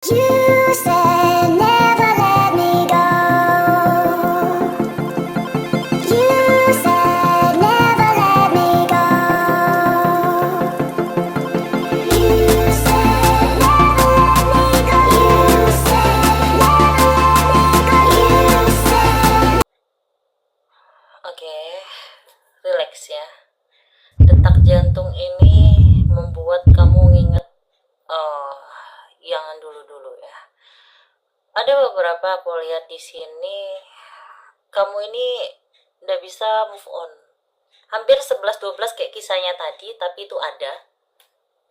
You said never let me go. You said never let me go. You said never let me go. You said never let me go. You said. Oke, relax ya. Detak jantung ini membuat kamu ingat yang dulu-dulu ya. Ada beberapa aku lihat di sini, kamu ini udah bisa move on. Hampir 11-12 kayak kisahnya tadi, tapi itu ada.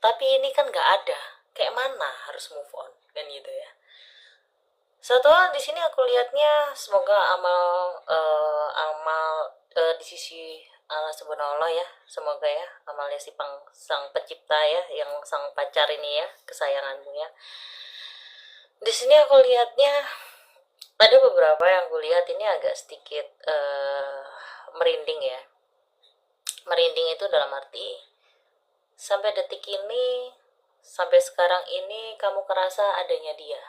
Tapi ini kan nggak ada. Kayak mana harus move on kan gitu ya. Satu hal di sini aku lihatnya, semoga amal di sisi Allah Subhanahu wa Ta'ala ya, semoga ya amalnya sang pencipta ya, yang sang pacar ini ya, kesayanganmu ya. Di sini aku lihatnya ada beberapa yang aku lihat ini agak sedikit merinding ya. Merinding itu dalam arti sampai detik ini, sampai sekarang ini kamu kerasa adanya dia.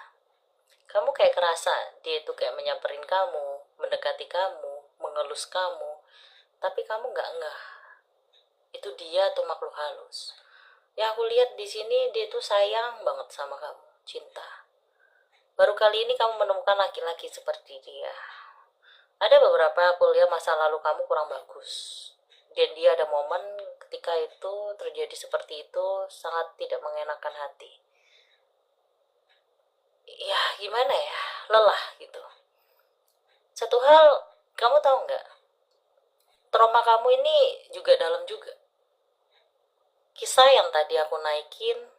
Kamu kayak kerasa dia itu kayak menyamperin kamu, mendekati kamu, mengelus kamu, tapi kamu nggak ngeh itu dia atau makhluk halus. Yang aku lihat di sini, dia tuh sayang banget sama kamu, cinta. Baru kali ini kamu menemukan laki-laki seperti dia. Ada beberapa aku lihat masa lalu kamu kurang bagus, dan dia ada momen ketika itu terjadi seperti itu sangat tidak mengenakan hati. Ya gimana ya, lelah gitu. Satu hal, kamu tahu nggak, trauma kamu ini juga dalam juga. Kisah yang tadi aku naikin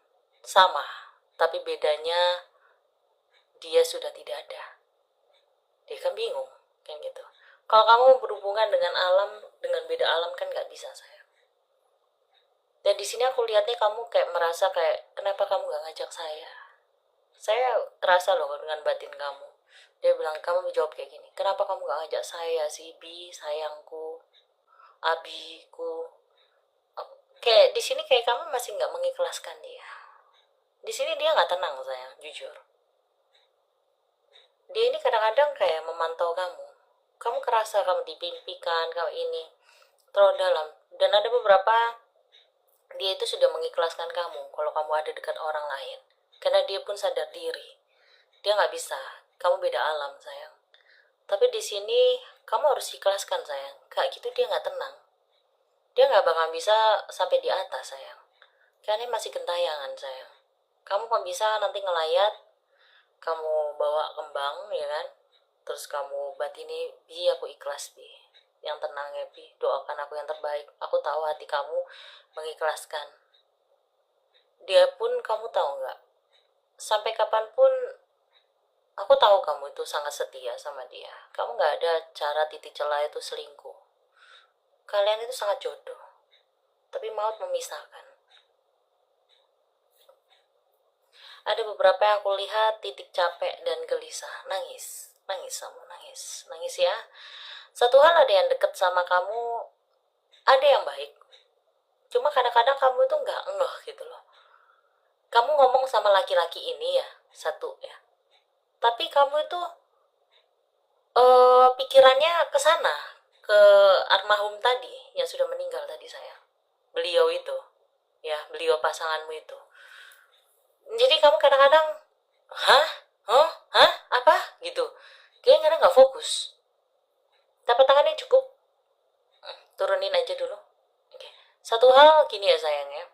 sama, tapi bedanya dia sudah tidak ada. Dia kan bingung kan gitu. Kalau kamu berhubungan dengan alam, dengan beda alam kan nggak bisa sayang. Dan di sini aku lihatnya kamu kayak merasa kayak, kenapa kamu nggak ngajak saya? Saya terasa loh dengan batin kamu. Dia bilang, kamu jawab kayak gini, kenapa kamu gak ngajak saya sih, Bi, sayangku, Abiku. Kayak di sini kayak kamu masih nggak mengikhlaskan dia. Di sini dia nggak tenang sayang, jujur. Dia ini kadang-kadang kayak memantau kamu. Kamu kerasa kamu dipimpikan, kamu ini terlalu dalam. Dan ada beberapa dia itu sudah mengikhlaskan kamu kalau kamu ada dekat orang lain. Karena dia pun sadar diri. Dia nggak bisa. Kamu beda alam sayang. Tapi di sini kamu harus ikhlaskan sayang. Kayak gitu dia nggak tenang. Dia nggak bakal bisa sampai di atas sayang. Karena masih gentayangan sayang. Kamu kan bisa nanti ngelayat, kamu bawa kembang ya kan, terus kamu batini, Bi aku ikhlas Bi, yang tenang ya Bi, doakan aku yang terbaik, aku tahu hati kamu mengikhlaskan. Dia pun kamu tahu nggak, sampai kapanpun aku tahu kamu itu sangat setia sama dia. Kamu nggak ada cara titik celah itu selingkuh. Kalian itu sangat jodoh. Tapi maut memisahkan. Ada beberapa yang aku lihat titik capek dan gelisah. Nangis. Nangis kamu, nangis. Nangis ya. Satu hal, ada yang deket sama kamu, ada yang baik. Cuma kadang-kadang kamu itu nggak ngeh gitu loh. Kamu ngomong sama laki-laki ini ya, satu ya. Tapi kamu itu pikirannya ke sana, ke almarhum tadi yang sudah meninggal tadi sayang. Beliau itu, ya, beliau pasanganmu itu. Jadi kamu kadang-kadang, hah, oh, hah, apa, gitu. Kayaknya kadang nggak fokus. Tapak tangannya cukup, turunin aja dulu. Oke. Satu hal gini ya sayang ya.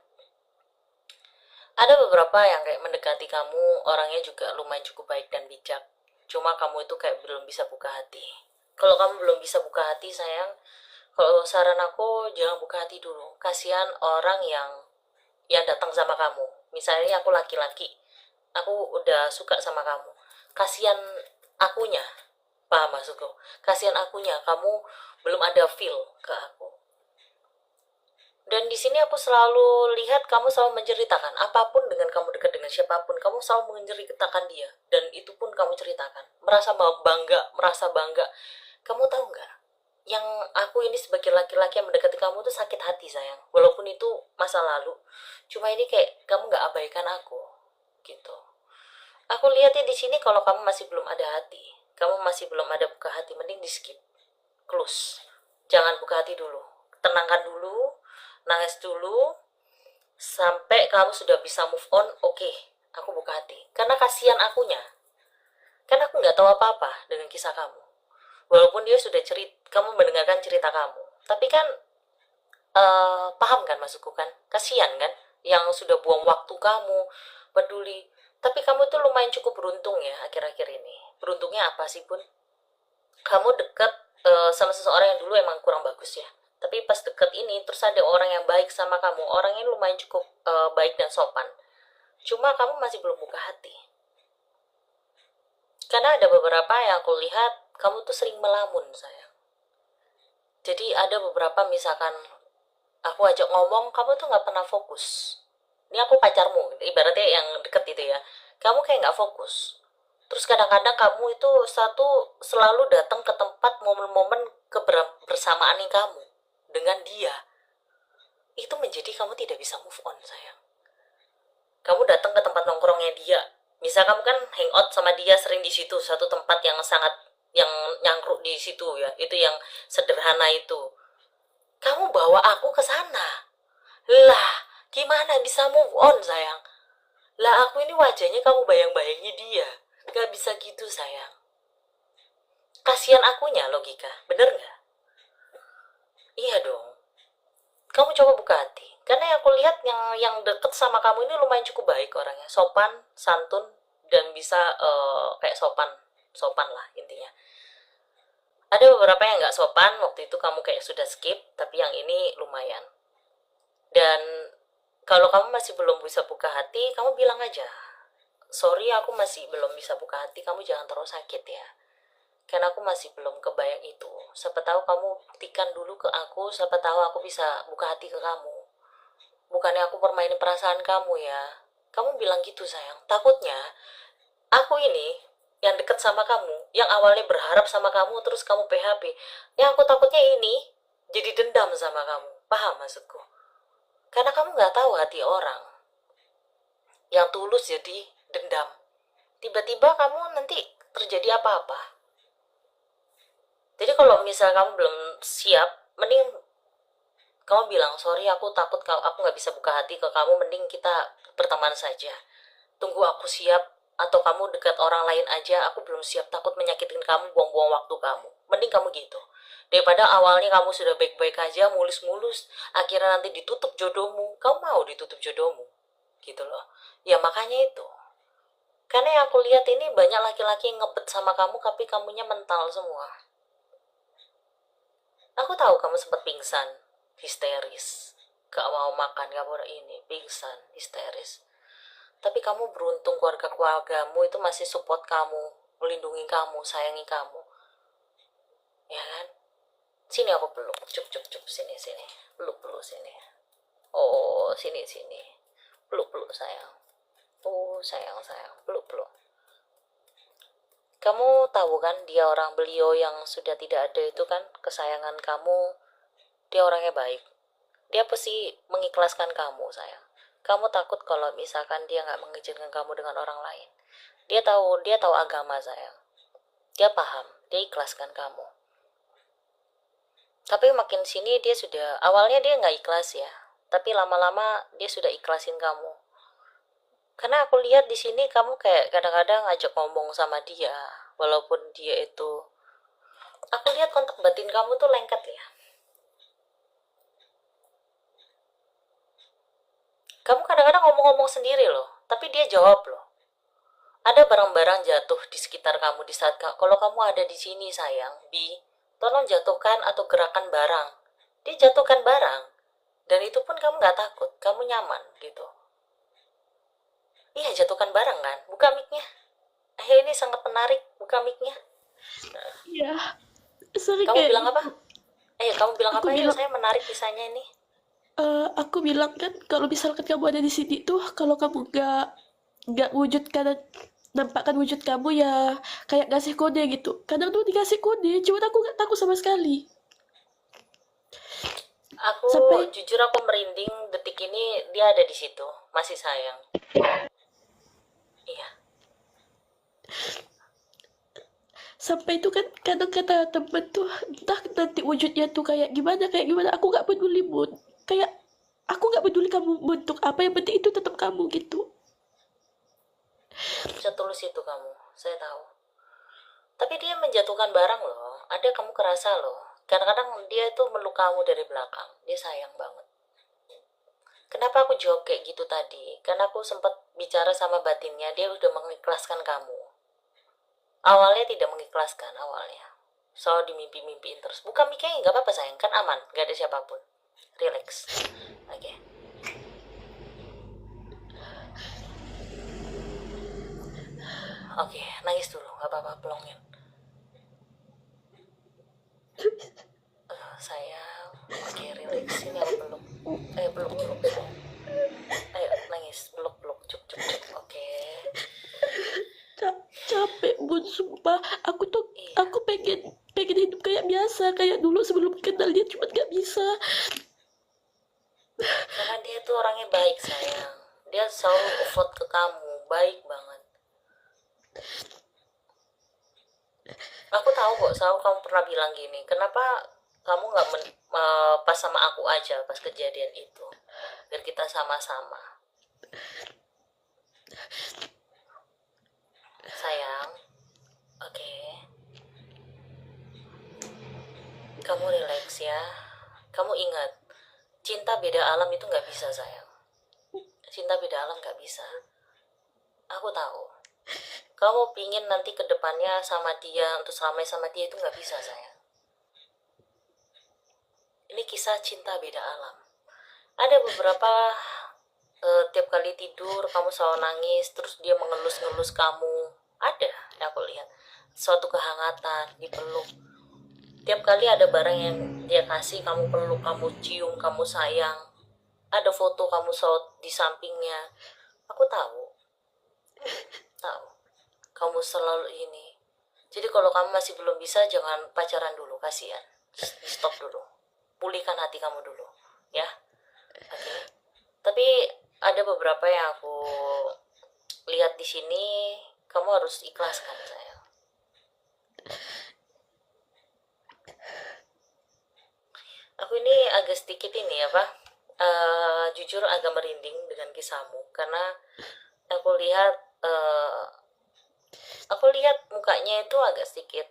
Ada beberapa yang kayak mendekati kamu, orangnya juga lumayan cukup baik dan bijak. Cuma kamu itu kayak belum bisa buka hati. Kalau kamu belum bisa buka hati sayang, kalau saran aku jangan buka hati dulu. Kasihan orang yang datang sama kamu. Misalnya aku laki-laki, aku udah suka sama kamu. Kasihan akunya, paham maksudku? Kasihan akunya, kamu belum ada feel ke aku. Dan di sini aku selalu lihat kamu selalu menceritakan apapun dengan kamu dekat dengan siapapun, kamu selalu menceritakan dia, dan itu pun kamu ceritakan. Merasa bangga. Kamu tahu nggak? Yang aku ini sebagai laki-laki yang mendekati kamu tuh sakit hati sayang. Walaupun itu masa lalu, cuma ini kayak kamu nggak abaikan aku, gitu. Aku lihatnya di sini kalau kamu masih belum ada hati, kamu masih belum ada buka hati, mending di skip, close. Jangan buka hati dulu. Tenangkan dulu, nangis dulu, sampai kamu sudah bisa move on. Oke, aku buka hati. Karena kasihan akunya. Karena aku nggak tahu apa-apa dengan kisah kamu. Walaupun dia sudah kamu mendengarkan cerita kamu. Tapi kan, paham kan maksudku kan? Kasihan kan? Yang sudah buang waktu kamu, peduli. Tapi kamu tuh lumayan cukup beruntung ya akhir-akhir ini. Beruntungnya apa sih pun? Kamu deket sama seseorang yang dulu emang kurang bagus ya. Tapi pas deket ini terus ada orang yang baik sama kamu. Orangnya lumayan cukup baik dan sopan. Cuma kamu masih belum buka hati. Karena ada beberapa yang aku lihat kamu tuh sering melamun sayang. Jadi ada beberapa misalkan aku ajak ngomong kamu tuh nggak pernah fokus. Ini aku pacarmu, ibaratnya yang deket itu ya. Kamu kayak nggak fokus. Terus kadang-kadang kamu itu selalu datang ke tempat momen-momen kebersamaan kamu dengan dia. Itu menjadi kamu tidak bisa move on sayang. Kamu datang ke tempat nongkrongnya dia. Misal kamu kan hangout sama dia sering di situ, satu tempat yang sangat yang nyangkruk di situ ya. Itu yang sederhana itu. Kamu bawa aku ke sana. Lah, gimana bisa move on sayang? Lah aku ini wajahnya kamu bayang-bayangi dia. Gak bisa gitu sayang. Kasihan akunya logika, bener gak? Iya dong. Kamu coba buka hati. Karena yang aku lihat yang deket sama kamu ini lumayan cukup baik orangnya. Sopan, santun, dan bisa kayak sopan lah intinya. Ada beberapa yang nggak sopan, waktu itu kamu kayak sudah skip, tapi yang ini lumayan. Dan kalau kamu masih belum bisa buka hati, kamu bilang aja, sorry aku masih belum bisa buka hati, kamu jangan terus sakit ya. Karena aku masih belum kebayang itu. Siapa tahu kamu buktikan dulu ke aku, siapa tahu aku bisa buka hati ke kamu. Bukannya aku permainin perasaan kamu ya. Kamu bilang gitu sayang. Takutnya, aku ini yang deket sama kamu, yang awalnya berharap sama kamu, terus kamu PHP. Yang aku takutnya ini, jadi dendam sama kamu. Paham maksudku? Karena kamu nggak tahu hati orang. Yang tulus jadi dendam. Tiba-tiba kamu nanti terjadi apa-apa. Jadi kalau misal kamu belum siap, mending kamu bilang, sorry aku takut aku nggak bisa buka hati ke kamu, mending kita berteman saja. Tunggu aku siap, atau kamu dekat orang lain aja, aku belum siap, takut menyakitin kamu, buang-buang waktu kamu. Mending kamu gitu. Daripada awalnya kamu sudah baik-baik aja, mulus-mulus, akhirnya nanti ditutup jodohmu. Kamu mau ditutup jodohmu? Gitu loh. Ya makanya itu. Karena yang aku lihat ini banyak laki-laki yang ngebet sama kamu, tapi kamunya mental semua. Aku tahu kamu sempat pingsan, histeris. Gak mau makan, gak mau ini, pingsan, histeris. Tapi kamu beruntung keluargamu itu masih support kamu, melindungi kamu, sayangi kamu. Ya kan? Sini aku peluk, cup, sini, peluk sini. Oh, sini, peluk sayang. Oh, sayang, peluk. Kamu tahu kan beliau yang sudah tidak ada itu kan, kesayangan kamu, dia orangnya baik. Dia pasti mengikhlaskan kamu sayang. Kamu takut kalau misalkan dia nggak mengizinkan kamu dengan orang lain. Dia tahu agama sayang. Dia paham, dia ikhlaskan kamu. Tapi makin sini awalnya dia nggak ikhlas ya. Tapi lama-lama dia sudah ikhlasin kamu. Karena aku lihat di sini kamu kayak kadang-kadang ngajak ngomong sama dia, walaupun dia itu, aku lihat kontak batin kamu tuh lengket ya. Kamu kadang-kadang ngomong-ngomong sendiri loh, tapi dia jawab loh. Ada barang-barang jatuh di sekitar kamu di saat kalau kamu ada di sini sayang, tolong jatuhkan atau gerakan barang. Dia jatuhkan barang, dan itu pun kamu nggak takut, kamu nyaman gitu. Iya, jatuhkan barang kan? Buka mic-nya. Ini sangat menarik. Buka mic-nya. Iya, sorry Kamu kayak bilang apa? Kamu bilang aku apa? bilang Saya menarik kisahnya ini. aku bilang kan kalau misalkan kamu ada di sini tuh, kalau kamu nggak wujudkan nampakkan wujud kamu ya kayak ngasih kode gitu. Kadang tuh dikasih kode, cuma aku nggak takut sama sekali. Sampai Jujur aku merinding detik ini dia ada di situ. Masih sayang. Iya. Sampai itu kan kadang kata temen tuh, entah nanti wujudnya tuh kayak gimana, aku nggak peduli Bun. Kayak aku nggak peduli kamu bentuk apa, yang penting itu tetap kamu gitu. Setulus itu kamu, saya tahu. Tapi dia menjatuhkan barang loh. Ada kamu kerasa loh. Kadang-kadang dia itu meluk kamu dari belakang. Dia sayang banget. Kenapa aku jawab kayak gitu tadi? Karena aku sempat bicara sama batinnya, dia udah mengikhlaskan kamu. Awalnya tidak mengikhlaskan awalnya. Selalu dimimpi-mimpiin terus. Buka mikirnya nggak apa-apa sayang, kan aman, nggak ada siapapun. Relax. Oke. Oke, nangis dulu, nggak apa-apa, pelongin. Sayang, oke, relax. Ini aku peluk. Ayo peluk sayang. Ayo nangis, peluk, cuk. Oke. Capek Bun, sumpah. Iya. Aku pengen hidup kayak biasa, kayak dulu sebelum kenal dia, cuma nggak bisa. Karena dia tuh orangnya baik sayang. Dia selalu effort ke kamu, baik banget. Aku tahu kok, selalu kamu pernah bilang gini, kenapa kamu nggak pas sama aku aja pas kejadian itu, biar kita sama-sama. Sayang, oke. Kamu relax ya. Kamu ingat, cinta beda alam itu nggak bisa sayang. Cinta beda alam nggak bisa. Aku tahu. Kamu pingin nanti ke depannya sama dia, untuk selamanya sama dia, itu nggak bisa sayang. Ini kisah cinta beda alam. Ada beberapa tiap kali tidur kamu selalu nangis, terus dia mengelus-ngelus kamu. Ada, yang aku lihat. Suatu kehangatan, dipeluk. Tiap kali ada barang yang dia kasih, kamu peluk, kamu cium, kamu sayang. Ada foto kamu selalu di sampingnya. Aku tahu. Tahu. Kamu selalu ini. Jadi kalau kamu masih belum bisa, jangan pacaran dulu, kasihan. Stop dulu. Pulihkan hati kamu dulu, ya. Oke. Tapi ada beberapa yang aku lihat di sini, kamu harus ikhlaskan sayang. Aku ini agak sedikit ini apa? Jujur agak merinding dengan kisahmu karena aku lihat mukanya itu agak sedikit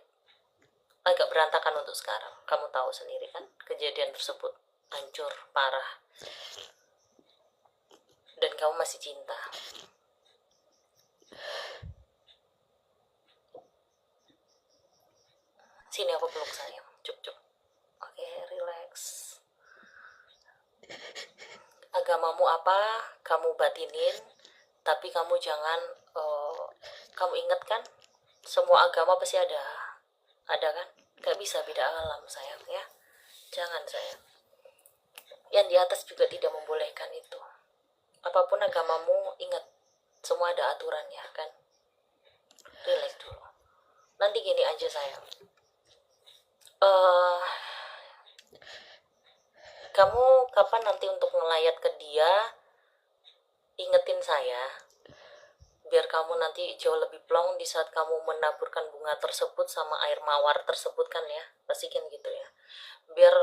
agak berantakan untuk sekarang. Kamu tahu sendiri kan kejadian tersebut hancur parah. Dan kamu masih cinta. Sini aku peluk sayang. Cuk. Oke, relax. Agamamu apa, kamu batinin. Tapi kamu jangan, kamu ingat kan, semua agama pasti ada kan? Gak bisa beda alam sayang ya. Jangan sayang. Yang di atas juga tidak membolehkan itu. Apapun agamamu, ingat, semua ada aturannya kan. Relax dulu. Nanti gini aja sayang. Kamu kapan nanti untuk ngelayat ke dia, ingetin saya, biar kamu nanti jauh lebih plong di saat kamu menaburkan bunga tersebut sama air mawar tersebut kan ya, pasti kan gitu ya. Biar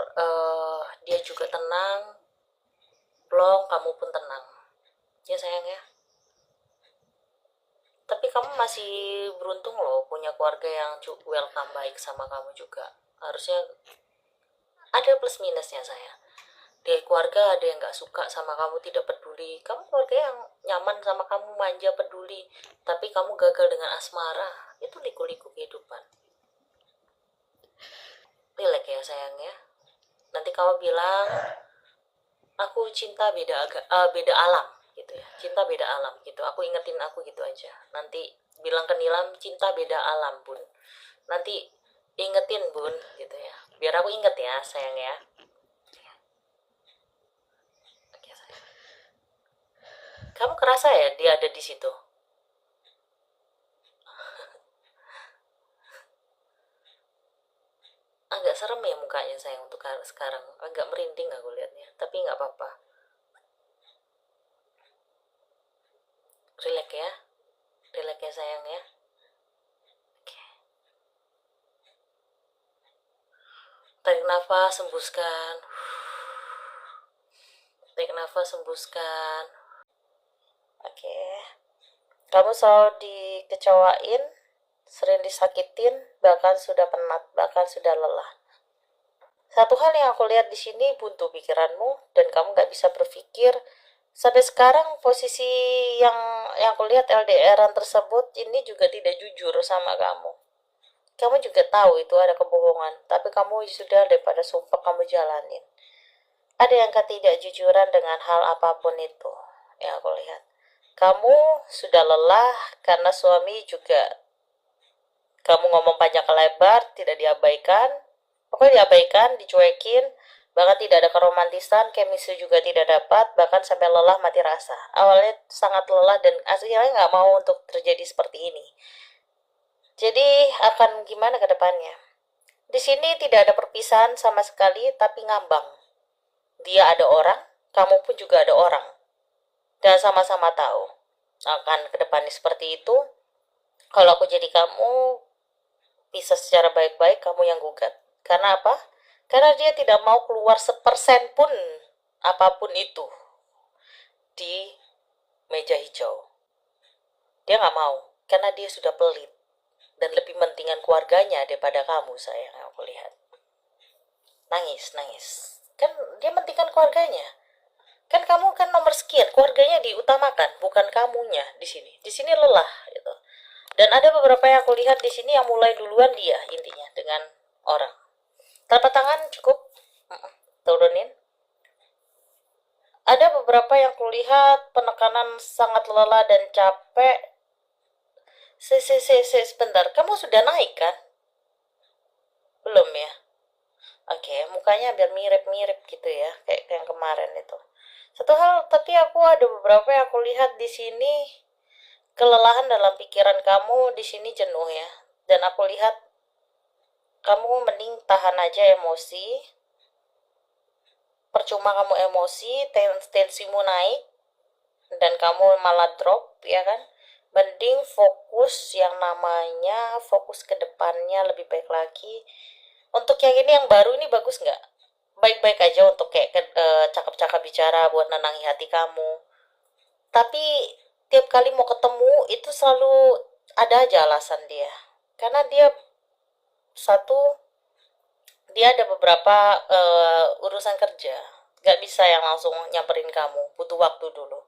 dia juga tenang, plong, kamu pun tenang. Ya sayang ya. Tapi kamu masih beruntung loh punya keluarga yang welcome, baik sama kamu juga. Harusnya ada plus minusnya saya. Di keluarga ada yang gak suka sama kamu, tidak peduli. Kamu keluarga yang nyaman sama kamu, manja, peduli. Tapi kamu gagal dengan asmara. Itu liku-liku kehidupan. Relax ya sayang ya. Nanti kamu bilang, aku cinta beda alam gitu ya. Cinta beda alam gitu. Aku ingetin aku gitu aja. Nanti bilang ke Nilam, cinta beda alam bun. Nanti ingetin bun gitu ya. Biar aku inget ya sayang ya. Oke sayang. Kamu kerasa ya dia ada di situ? Agak serem ya mukanya sayang untuk sekarang. Agak merinding aku liatnya. Tapi nggak apa-apa. Relax ya. Relax ya sayang ya. Oke. Tarik nafas, hembuskan. Tarik nafas, hembuskan. Oke. Kamu selalu dikecewain, sering disakitin, bahkan sudah penat, bahkan sudah lelah. Satu hal yang aku lihat di sini, buntu pikiranmu dan kamu gak bisa berpikir. Sampai sekarang posisi yang aku lihat LDRan tersebut ini juga tidak jujur sama kamu. Kamu juga tahu itu ada kebohongan, tapi kamu sudah daripada sumpah kamu jalanin. Ada yang ketidakjujuran dengan hal apapun itu yang aku lihat. Kamu sudah lelah karena suami juga, kamu ngomong panjang lebar, tidak diabaikan. Pokoknya diabaikan, dicuekin, bahkan tidak ada keromantisan, chemistry juga tidak dapat, bahkan sampai lelah mati rasa. Awalnya sangat lelah dan akhirnya nggak mau untuk terjadi seperti ini. Jadi akan gimana ke depannya? Di sini tidak ada perpisahan sama sekali, tapi ngambang. Dia ada orang, kamu pun juga ada orang. Dan sama-sama tahu akan ke depannya seperti itu. Kalau aku jadi kamu, bisa secara baik-baik, kamu yang gugat. Karena apa? Karena dia tidak mau keluar 1% pun apapun itu di meja hijau. Dia nggak mau, karena dia sudah pelit dan lebih mentingkan keluarganya daripada kamu, sayang. Aku lihat nangis. Kan dia mentingkan keluarganya. Kan kamu kan nomor sekian, keluarganya diutamakan, bukan kamunya di sini. Di sini lelah gitu. Dan ada beberapa yang aku lihat di sini yang mulai duluan dia intinya dengan orang. Telapak tangan cukup, turunin. Ada beberapa yang kulihat penekanan sangat lelah dan capek. Sebentar, kamu sudah naik kan? Belum ya? Oke, mukanya biar mirip-mirip gitu ya, kayak yang kemarin itu. Satu hal, tapi aku ada beberapa yang aku lihat di sini kelelahan dalam pikiran kamu di sini jenuh ya. Dan aku lihat kamu mending tahan aja emosi. Percuma kamu emosi, tensimu naik dan kamu malah drop, ya kan? Mending fokus yang namanya fokus ke depannya lebih baik lagi. Untuk yang ini yang baru ini bagus nggak? Baik-baik aja untuk kayak cakap-cakap bicara buat nenangi hati kamu. Tapi tiap kali mau ketemu itu selalu ada aja alasan dia. Karena dia ada beberapa urusan kerja. Gak bisa yang langsung nyamperin kamu. Butuh waktu dulu.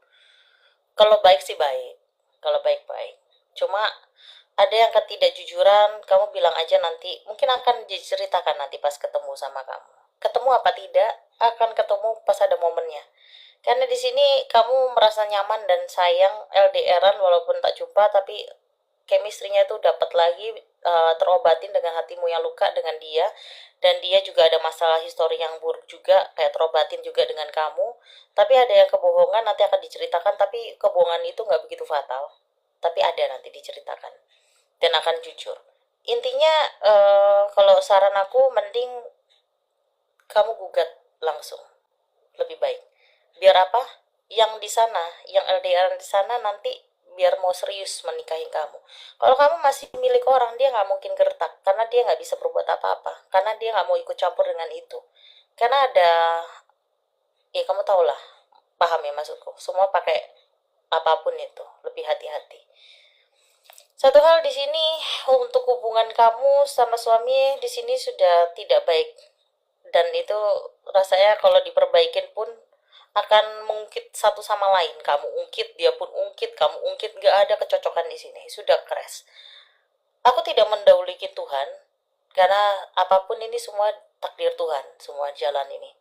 Kalau baik sih baik. Kalau baik-baik. Cuma ada yang ketidakjujuran, kamu bilang aja nanti. Mungkin akan diceritakan nanti pas ketemu sama kamu. Ketemu apa tidak, akan ketemu pas ada momennya. Karena di sini kamu merasa nyaman dan sayang LDRan walaupun tak jumpa, tapi chemistry-nya itu dapat lagi, terobatin dengan hatimu yang luka dengan dia, dan dia juga ada masalah histori yang buruk juga, kayak terobatin juga dengan kamu. Tapi ada yang kebohongan nanti akan diceritakan, tapi kebohongan itu nggak begitu fatal, tapi ada nanti diceritakan dan akan jujur. Intinya kalau saran aku mending kamu gugat langsung, lebih baik. Biar apa? Yang di sana, yang LDR di sana nanti biar mau serius menikahi kamu. Kalau kamu masih milik orang, dia nggak mungkin gertak, karena dia nggak bisa berbuat apa-apa, karena dia nggak mau ikut campur dengan itu. Karena ada, ya kamu tau lah, paham ya maksudku. Semua pakai apapun itu, lebih hati-hati. Satu hal di sini untuk hubungan kamu sama suami di sini sudah tidak baik, dan itu rasanya kalau diperbaikin pun akan mengungkit satu sama lain. Kamu ungkit, dia pun ungkit, kamu ungkit, gak ada kecocokan di sini. Sudah crash. Aku tidak mendahului Tuhan, karena apapun ini semua takdir Tuhan, semua jalan ini.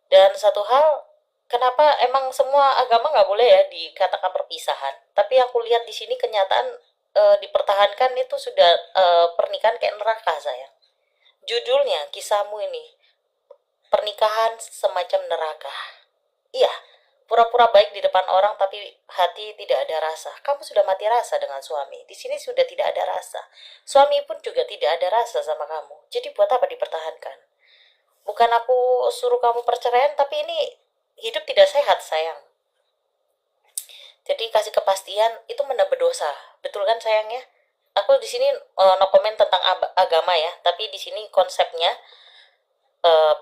Dan satu hal, kenapa emang semua agama nggak boleh ya dikatakan perpisahan? Tapi aku lihat di sini kenyataan dipertahankan itu sudah pernikahan kayak neraka, sayang. Judulnya kisahmu ini pernikahan semacam neraka. Iya, pura-pura baik di depan orang tapi hati tidak ada rasa. Kamu sudah mati rasa dengan suami. Di sini sudah tidak ada rasa. Suami pun juga tidak ada rasa sama kamu. Jadi buat apa dipertahankan? Bukan aku suruh kamu perceraian, tapi ini hidup tidak sehat, sayang. Jadi kasih kepastian itu menambah dosa. Betul kan, sayangnya? Aku di sini no comment tentang agama ya, tapi di sini konsepnya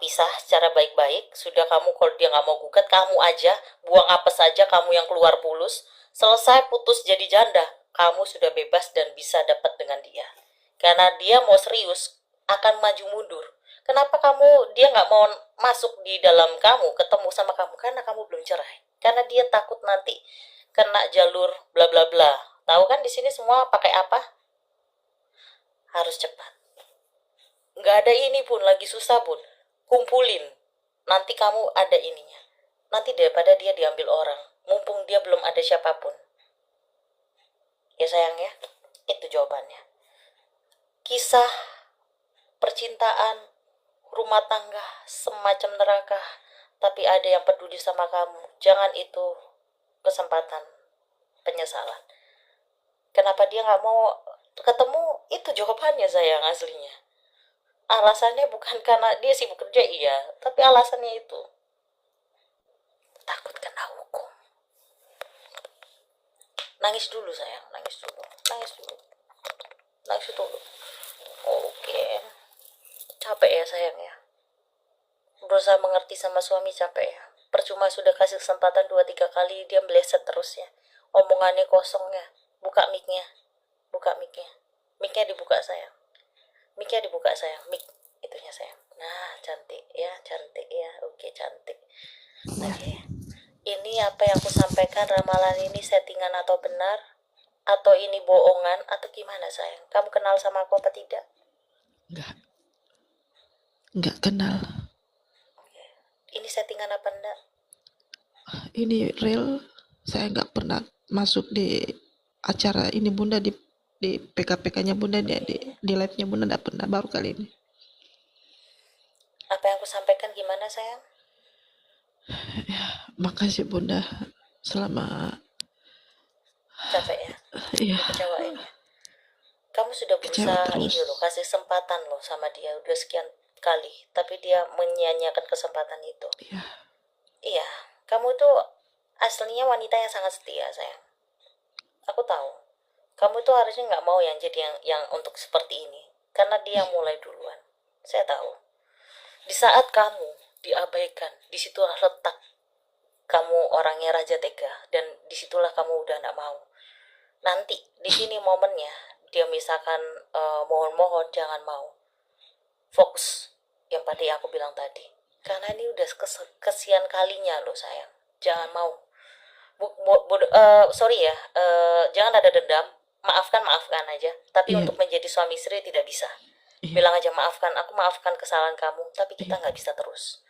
pisah secara baik-baik. Sudah kamu, kalau dia nggak mau gugat, kamu aja buang apes saja, kamu yang keluar pulus. Selesai putus jadi janda, kamu sudah bebas dan bisa dapat dengan dia. Karena dia mau serius, akan maju mundur. Kenapa dia nggak mau masuk di dalam kamu, ketemu sama kamu? Karena kamu belum cerai. Karena dia takut nanti kena jalur bla bla bla. Tahu kan di sini semua pakai apa? Harus cepat. Nggak ada ini pun, lagi susah pun. Kumpulin. Nanti kamu ada ininya. Nanti daripada dia diambil orang. Mumpung dia belum ada siapapun. Ya sayang ya, itu jawabannya. Kisah percintaan, rumah tangga, semacam neraka. Tapi ada yang peduli sama kamu. Jangan itu kesempatan penyesalan. Kenapa dia nggak mau ketemu? Itu jawabannya sayang aslinya. Alasannya bukan karena dia sibuk kerja, iya, tapi alasannya itu takut kena hukum. Nangis dulu sayang, nangis dulu. Oke. Capek ya sayang ya. Berusaha mengerti sama suami capek ya. Percuma sudah kasih kesempatan 2-3 kali, dia meleset terus ya. Omongannya kosong ya. Buka mic-nya. Mic-nya dibuka sayang. Mik itunya sayang. Nah, cantik ya. Oke, cantik. Oke. Ini apa yang aku sampaikan, ramalan ini settingan atau benar? Atau ini bohongan? Atau gimana sayang? Kamu kenal sama aku apa tidak? Nggak kenal. Ini settingan apa enggak? Ini real. Saya nggak pernah masuk di acara ini Bunda, di PKPK-nya Bunda, di live-nya Bunda nggak pernah, baru kali ini. Apa yang aku sampaikan gimana sayang? Makasih Bunda, selama Capek ya? iya Kecewain ya? Kamu sudah kecewa berusaha terus. ini loh, kasih kesempatan loh sama dia udah sekian kali, tapi dia menyia-nyiakan kesempatan itu. Iya, Iya, kamu tuh aslinya wanita yang sangat setia sayang. Aku tahu. Kamu tuh harusnya nggak mau yang jadi yang untuk seperti ini, karena dia yang mulai duluan. Saya tahu. Di saat kamu diabaikan, disitulah letak kamu orangnya raja tega, dan disitulah kamu udah nggak mau. Nanti di sini momennya dia misalkan mohon-mohon jangan mau. Fokus yang tadi aku bilang tadi. Karena ini udah kesian kalinya loh sayang. Jangan mau. Sorry ya, jangan ada dendam. Maafkan aja. Tapi Iya. untuk menjadi suami istri tidak bisa. Iya. Bilang aja maafkan, aku maafkan kesalahan kamu, tapi kita Iya. nggak bisa terus.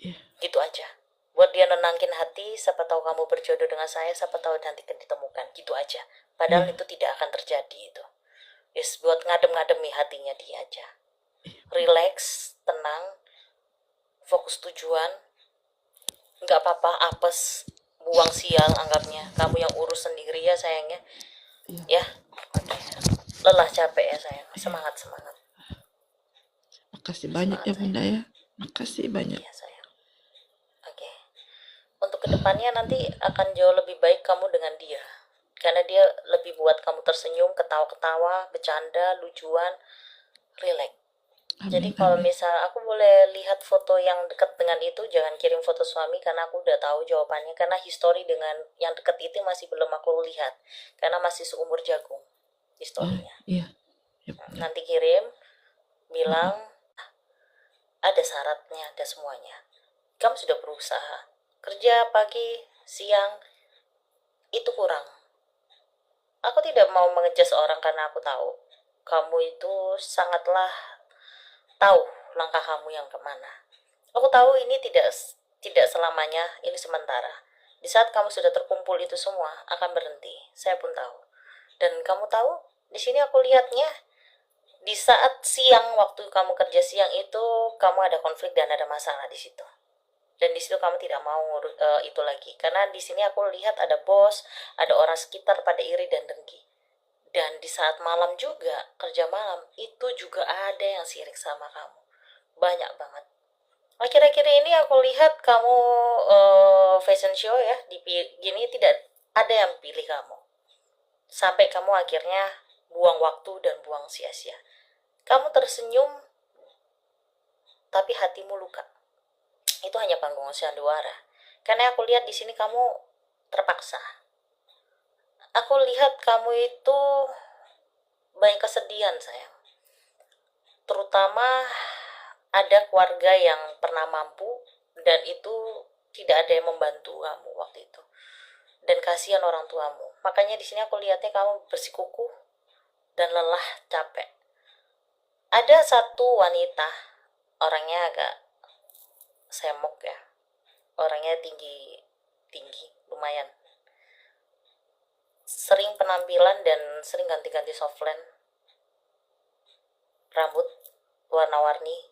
Iya. Gitu aja. Buat dia nenangin hati, siapa tahu kamu berjodoh dengan saya, siapa tahu nanti akan ditemukan. Gitu aja. Padahal Iya. itu tidak akan terjadi itu. Yes, buat ngadem-ngademi hatinya dia aja. Relax, tenang, fokus tujuan. Nggak apa-apa, apes, buang sial anggapnya. Kamu yang urus sendiri ya sayangnya. Iya. Ya, lelah capek ya sayang. Semangat. Makasih banyak ya Bunda ya. Makasih banyak. Iya sayang. Oke. Untuk kedepannya nanti akan jauh lebih baik kamu dengan dia. Karena dia lebih buat kamu tersenyum, ketawa-ketawa, bercanda, lucuan, relax. Jadi Amin. kalau Amin. misal aku boleh lihat foto yang dekat dengan itu, jangan kirim foto suami karena aku udah tahu jawabannya. Karena histori dengan yang dekat itu masih belum aku lihat. Karena masih seumur jagung historinya. Iya. Ya, Bunda. Nanti kirim, bilang ada syaratnya, ada semuanya. Kamu sudah berusaha. Kerja pagi, siang, itu kurang. Aku tidak mau mengejas orang karena aku tahu. Kamu itu sangatlah tahu langkah kamu yang kemana. Aku tahu ini tidak selamanya, ini sementara. Di saat kamu sudah terkumpul itu semua akan berhenti. Saya pun tahu. Dan kamu tahu, di sini aku lihatnya di saat siang, waktu kamu kerja siang itu kamu ada konflik dan ada masalah di situ. Dan di situ kamu tidak mau itu lagi. Karena di sini aku lihat ada bos, ada orang sekitar pada iri dan dengki. Dan di saat malam juga, kerja malam, itu juga ada yang sirik sama kamu. Banyak banget. Akhir-akhir ini aku lihat kamu fashion show ya, gini tidak ada yang pilih kamu. Sampai kamu akhirnya buang waktu dan buang sia-sia. Kamu tersenyum tapi hatimu luka. Itu hanya panggung sandiwara. Karena aku lihat di sini kamu terpaksa. Aku lihat kamu itu banyak kesedihan, sayang. Terutama ada keluarga yang pernah mampu dan itu tidak ada yang membantu kamu waktu itu. Dan kasihan orang tuamu. Makanya di sini aku lihatnya kamu bersikukuh dan lelah, capek. Ada satu wanita, orangnya agak semok ya. Orangnya tinggi, lumayan. Sering penampilan dan sering ganti-ganti softline. Rambut warna-warni,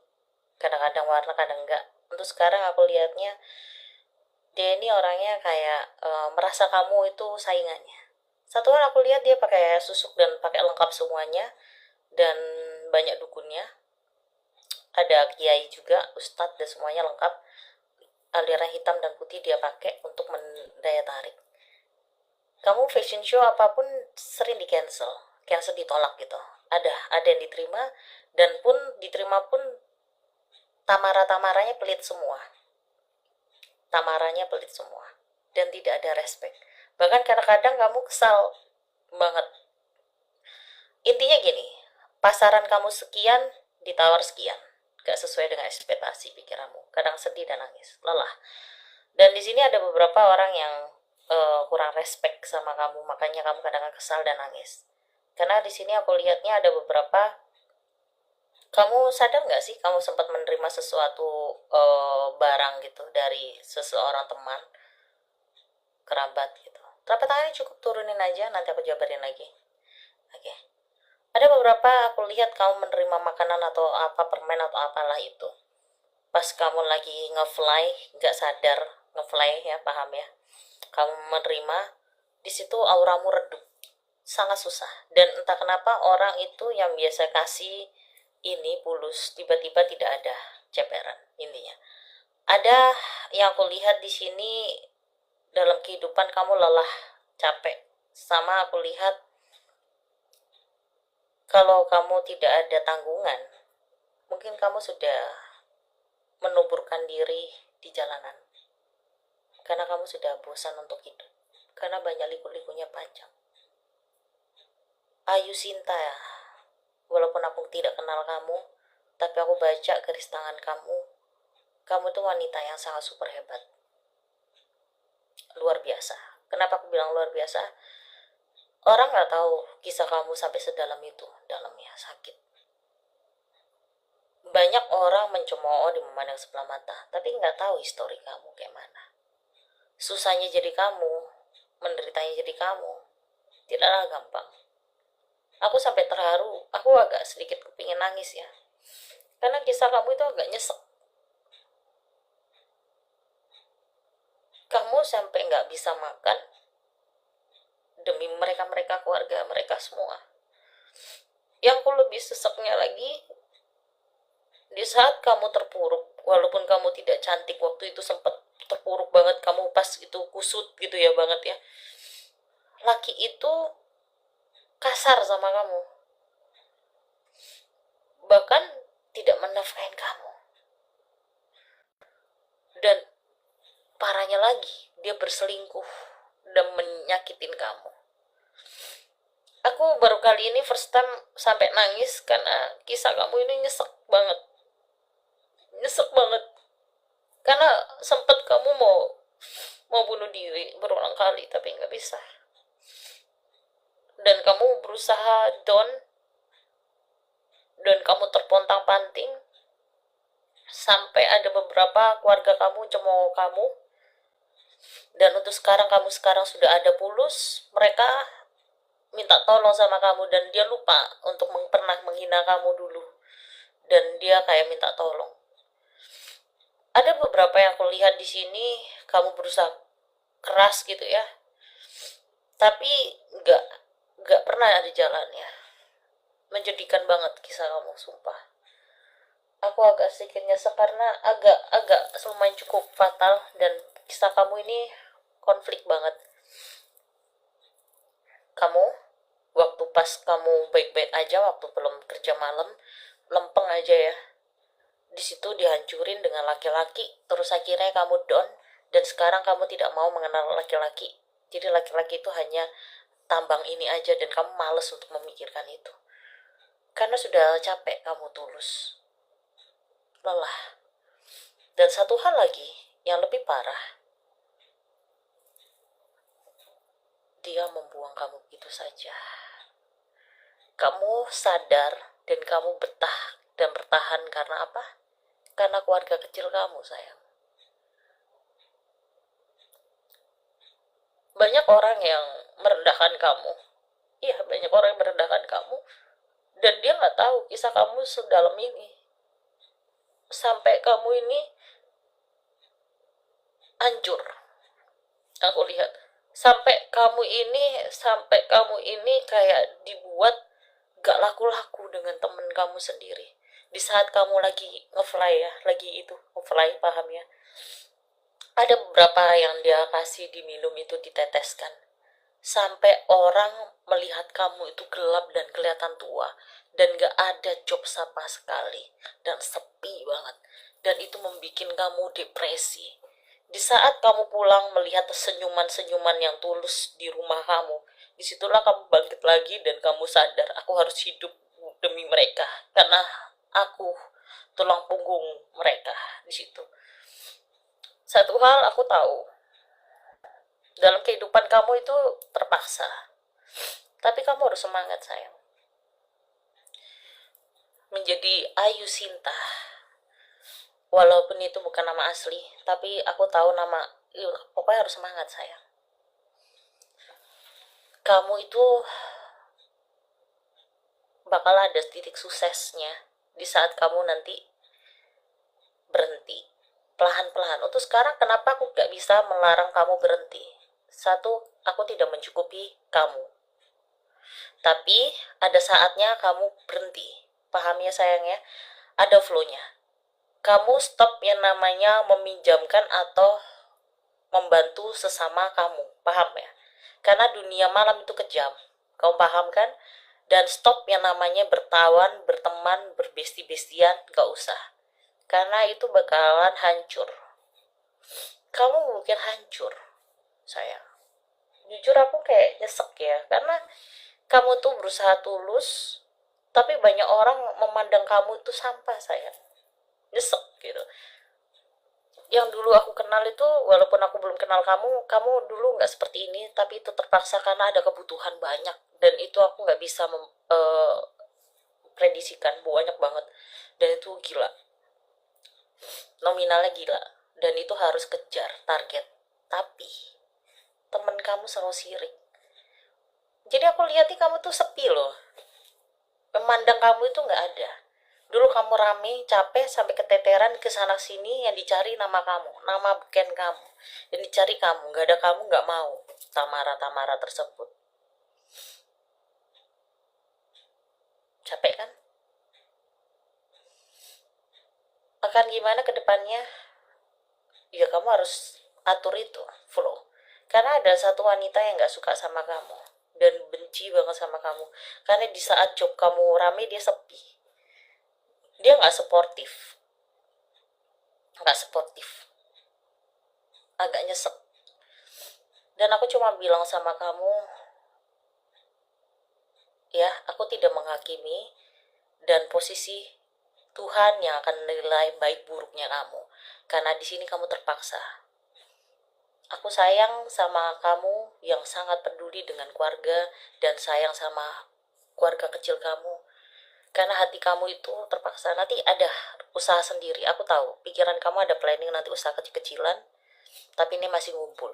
kadang-kadang warna, kadang enggak. Untuk sekarang aku lihatnya dia ini orangnya kayak merasa kamu itu saingannya. Satu hal aku lihat dia pakai susuk dan pakai lengkap semuanya dan banyak dukunnya. Ada kiai juga, ustadz dan semuanya lengkap. Aliran hitam dan putih dia pakai untuk mendaya tarik. Kamu fashion show apapun sering di cancel ditolak gitu. Ada yang diterima dan pun diterima pun tamaranya pelit semua. Dan tidak ada respect. Bahkan kadang-kadang kamu kesal banget. Intinya gini, pasaran kamu sekian, ditawar sekian. Gak sesuai dengan ekspektasi pikiranmu. Kadang sedih dan nangis, lelah. Dan di sini ada beberapa orang yang kurang respect sama kamu, makanya kamu kadang-kadang kesal dan nangis. Karena di sini aku lihatnya ada beberapa. Kamu sadar nggak sih kamu sempat menerima sesuatu barang gitu dari seseorang teman, kerabat gitu. Telapak tangannya cukup turunin aja, nanti aku jabarin lagi. Oke. Ada beberapa aku lihat kamu menerima makanan atau apa, permen atau apalah itu. Pas kamu lagi nge-fly, nggak sadar nge-fly ya, paham ya? Kamu menerima, di situ auramu redup, sangat susah. Dan entah kenapa orang itu yang biasa kasih ini pulus, tiba-tiba tidak ada ceperan. Intinya ada yang aku lihat di sini dalam kehidupan kamu lelah, capek. Sama aku lihat kalau kamu tidak ada tanggungan, mungkin kamu sudah menuburkan diri di jalanan. Karena kamu sudah bosan untuk hidup. Karena banyak liku-likunya panjang. Ayu Sinta ya. Walaupun aku tidak kenal kamu, tapi aku baca garis tangan kamu. Kamu tuh wanita yang sangat super hebat. Luar biasa. Kenapa aku bilang luar biasa? Orang gak tahu kisah kamu sampai sedalam itu. Dalamnya sakit. Banyak orang mencemooh di memandang sebelah mata, tapi gak tahu histori kamu kayak mana. Susahnya jadi kamu, menderitanya jadi kamu, tidaklah gampang. Aku sampai terharu, aku agak sedikit kepingin nangis ya. Karena kisah kamu itu agak nyesek. Kamu sampai gak bisa makan demi mereka keluarga mereka semua. Yang lebih seseknya lagi, di saat kamu terpuruk, walaupun kamu tidak cantik waktu itu, sempat terpuruk banget kamu pas itu kusut gitu ya banget ya. Laki itu kasar sama kamu. Bahkan tidak menafkahin kamu. Dan parahnya lagi, dia berselingkuh dan menyakitin kamu. Aku baru kali ini first time sampai nangis karena kisah kamu ini nyesek banget. Karena sempat kamu mau bunuh diri berulang kali tapi nggak bisa. Dan kamu berusaha down dan kamu terpontang-panting sampai ada beberapa keluarga kamu cemooh kamu. Dan untuk kamu sekarang sudah ada pulus, mereka minta tolong sama kamu dan dia lupa untuk pernah menghina kamu dulu. Dan dia kayak minta tolong. Ada beberapa yang aku lihat di sini, kamu berusaha keras gitu ya. Tapi nggak pernah ada jalannya. Menjadikan banget kisah kamu, sumpah. Aku agak sedikit nyesek karena agak lumayan cukup fatal dan kisah kamu ini konflik banget. Kamu waktu pas kamu baik-baik aja, waktu belum kerja malam, lempeng aja ya. Di situ dihancurin dengan laki-laki, terus akhirnya kamu down, dan sekarang kamu tidak mau mengenal laki-laki. Jadi laki-laki itu hanya tambang ini aja, dan kamu males untuk memikirkan itu. Karena sudah capek kamu tulus, lelah. Dan satu hal lagi yang lebih parah, dia membuang kamu begitu saja. Kamu sadar dan kamu betah dan bertahan karena apa? Karena keluarga kecil kamu, sayang. Banyak orang yang merendahkan kamu. Iya, banyak orang yang merendahkan kamu. Dan dia nggak tahu kisah kamu sedalam ini. Sampai kamu ini hancur. Aku lihat. Sampai kamu ini kayak dibuat gak laku-laku dengan temen kamu sendiri. Di saat kamu lagi nge-fly ya, nge-fly, paham ya? Ada beberapa yang dia kasih diminum itu diteteskan. Sampai orang melihat kamu itu gelap dan kelihatan tua. Dan gak ada job sama sekali. Dan sepi banget. Dan itu membuat kamu depresi. Di saat kamu pulang melihat senyuman-senyuman yang tulus di rumah kamu, disitulah kamu bangkit lagi dan kamu sadar, aku harus hidup demi mereka. Karena aku tulang punggung mereka di situ. Satu hal aku tahu, dalam kehidupan kamu itu terpaksa. Tapi kamu harus semangat, sayang. Menjadi Ayu Sinta. Walaupun itu bukan nama asli, tapi aku tahu nama, pokoknya harus semangat, sayang. Kamu itu bakal ada titik suksesnya di saat kamu nanti berhenti. Pelan-pelan. Untuk sekarang kenapa aku gak bisa melarang kamu berhenti? Satu, aku tidak mencukupi kamu. Tapi ada saatnya kamu berhenti. Paham ya, sayang ya? Ada flow-nya. Kamu stop yang namanya meminjamkan atau membantu sesama kamu. Paham ya? Karena dunia malam itu kejam. Kamu paham kan? Dan stop yang namanya bertawan, berteman, berbesti-bestian. Gak usah. Karena itu bakalan hancur. Kamu mungkin hancur, sayang. Jujur aku kayak nyesek ya. Karena kamu tuh berusaha tulus, tapi banyak orang memandang kamu itu sampah, sayang. Nyesek gitu. Yang dulu aku kenal itu, walaupun aku belum kenal kamu dulu nggak seperti ini, tapi itu terpaksa karena ada kebutuhan banyak, dan itu aku nggak bisa prediksikan, banyak banget, dan itu gila, nominalnya gila, dan itu harus kejar target. Tapi temen kamu selalu sirik, jadi aku lihat nih kamu tuh sepi loh, memandang kamu itu nggak ada. Dulu kamu rame, capek, sampai keteteran ke sana sini, yang dicari nama kamu, nama beken kamu, yang dicari kamu, nggak ada kamu nggak mau. Tamara tersebut. Capek kan? Akan gimana ke depannya? Ya kamu harus atur itu, flow. Karena ada satu wanita yang nggak suka sama kamu, dan benci banget sama kamu. Karena di saat job kamu rame, dia sepi. Dia nggak sportif, agak nyesek. Dan aku cuma bilang sama kamu, ya, aku tidak menghakimi, dan posisi Tuhan yang akan menilai baik buruknya kamu. Karena di sini kamu terpaksa. Aku sayang sama kamu yang sangat peduli dengan keluarga, dan sayang sama keluarga kecil kamu. Karena hati kamu itu terpaksa. Nanti ada usaha sendiri. Aku tahu pikiran kamu ada planning nanti usaha kecil-kecilan, tapi ini masih ngumpul.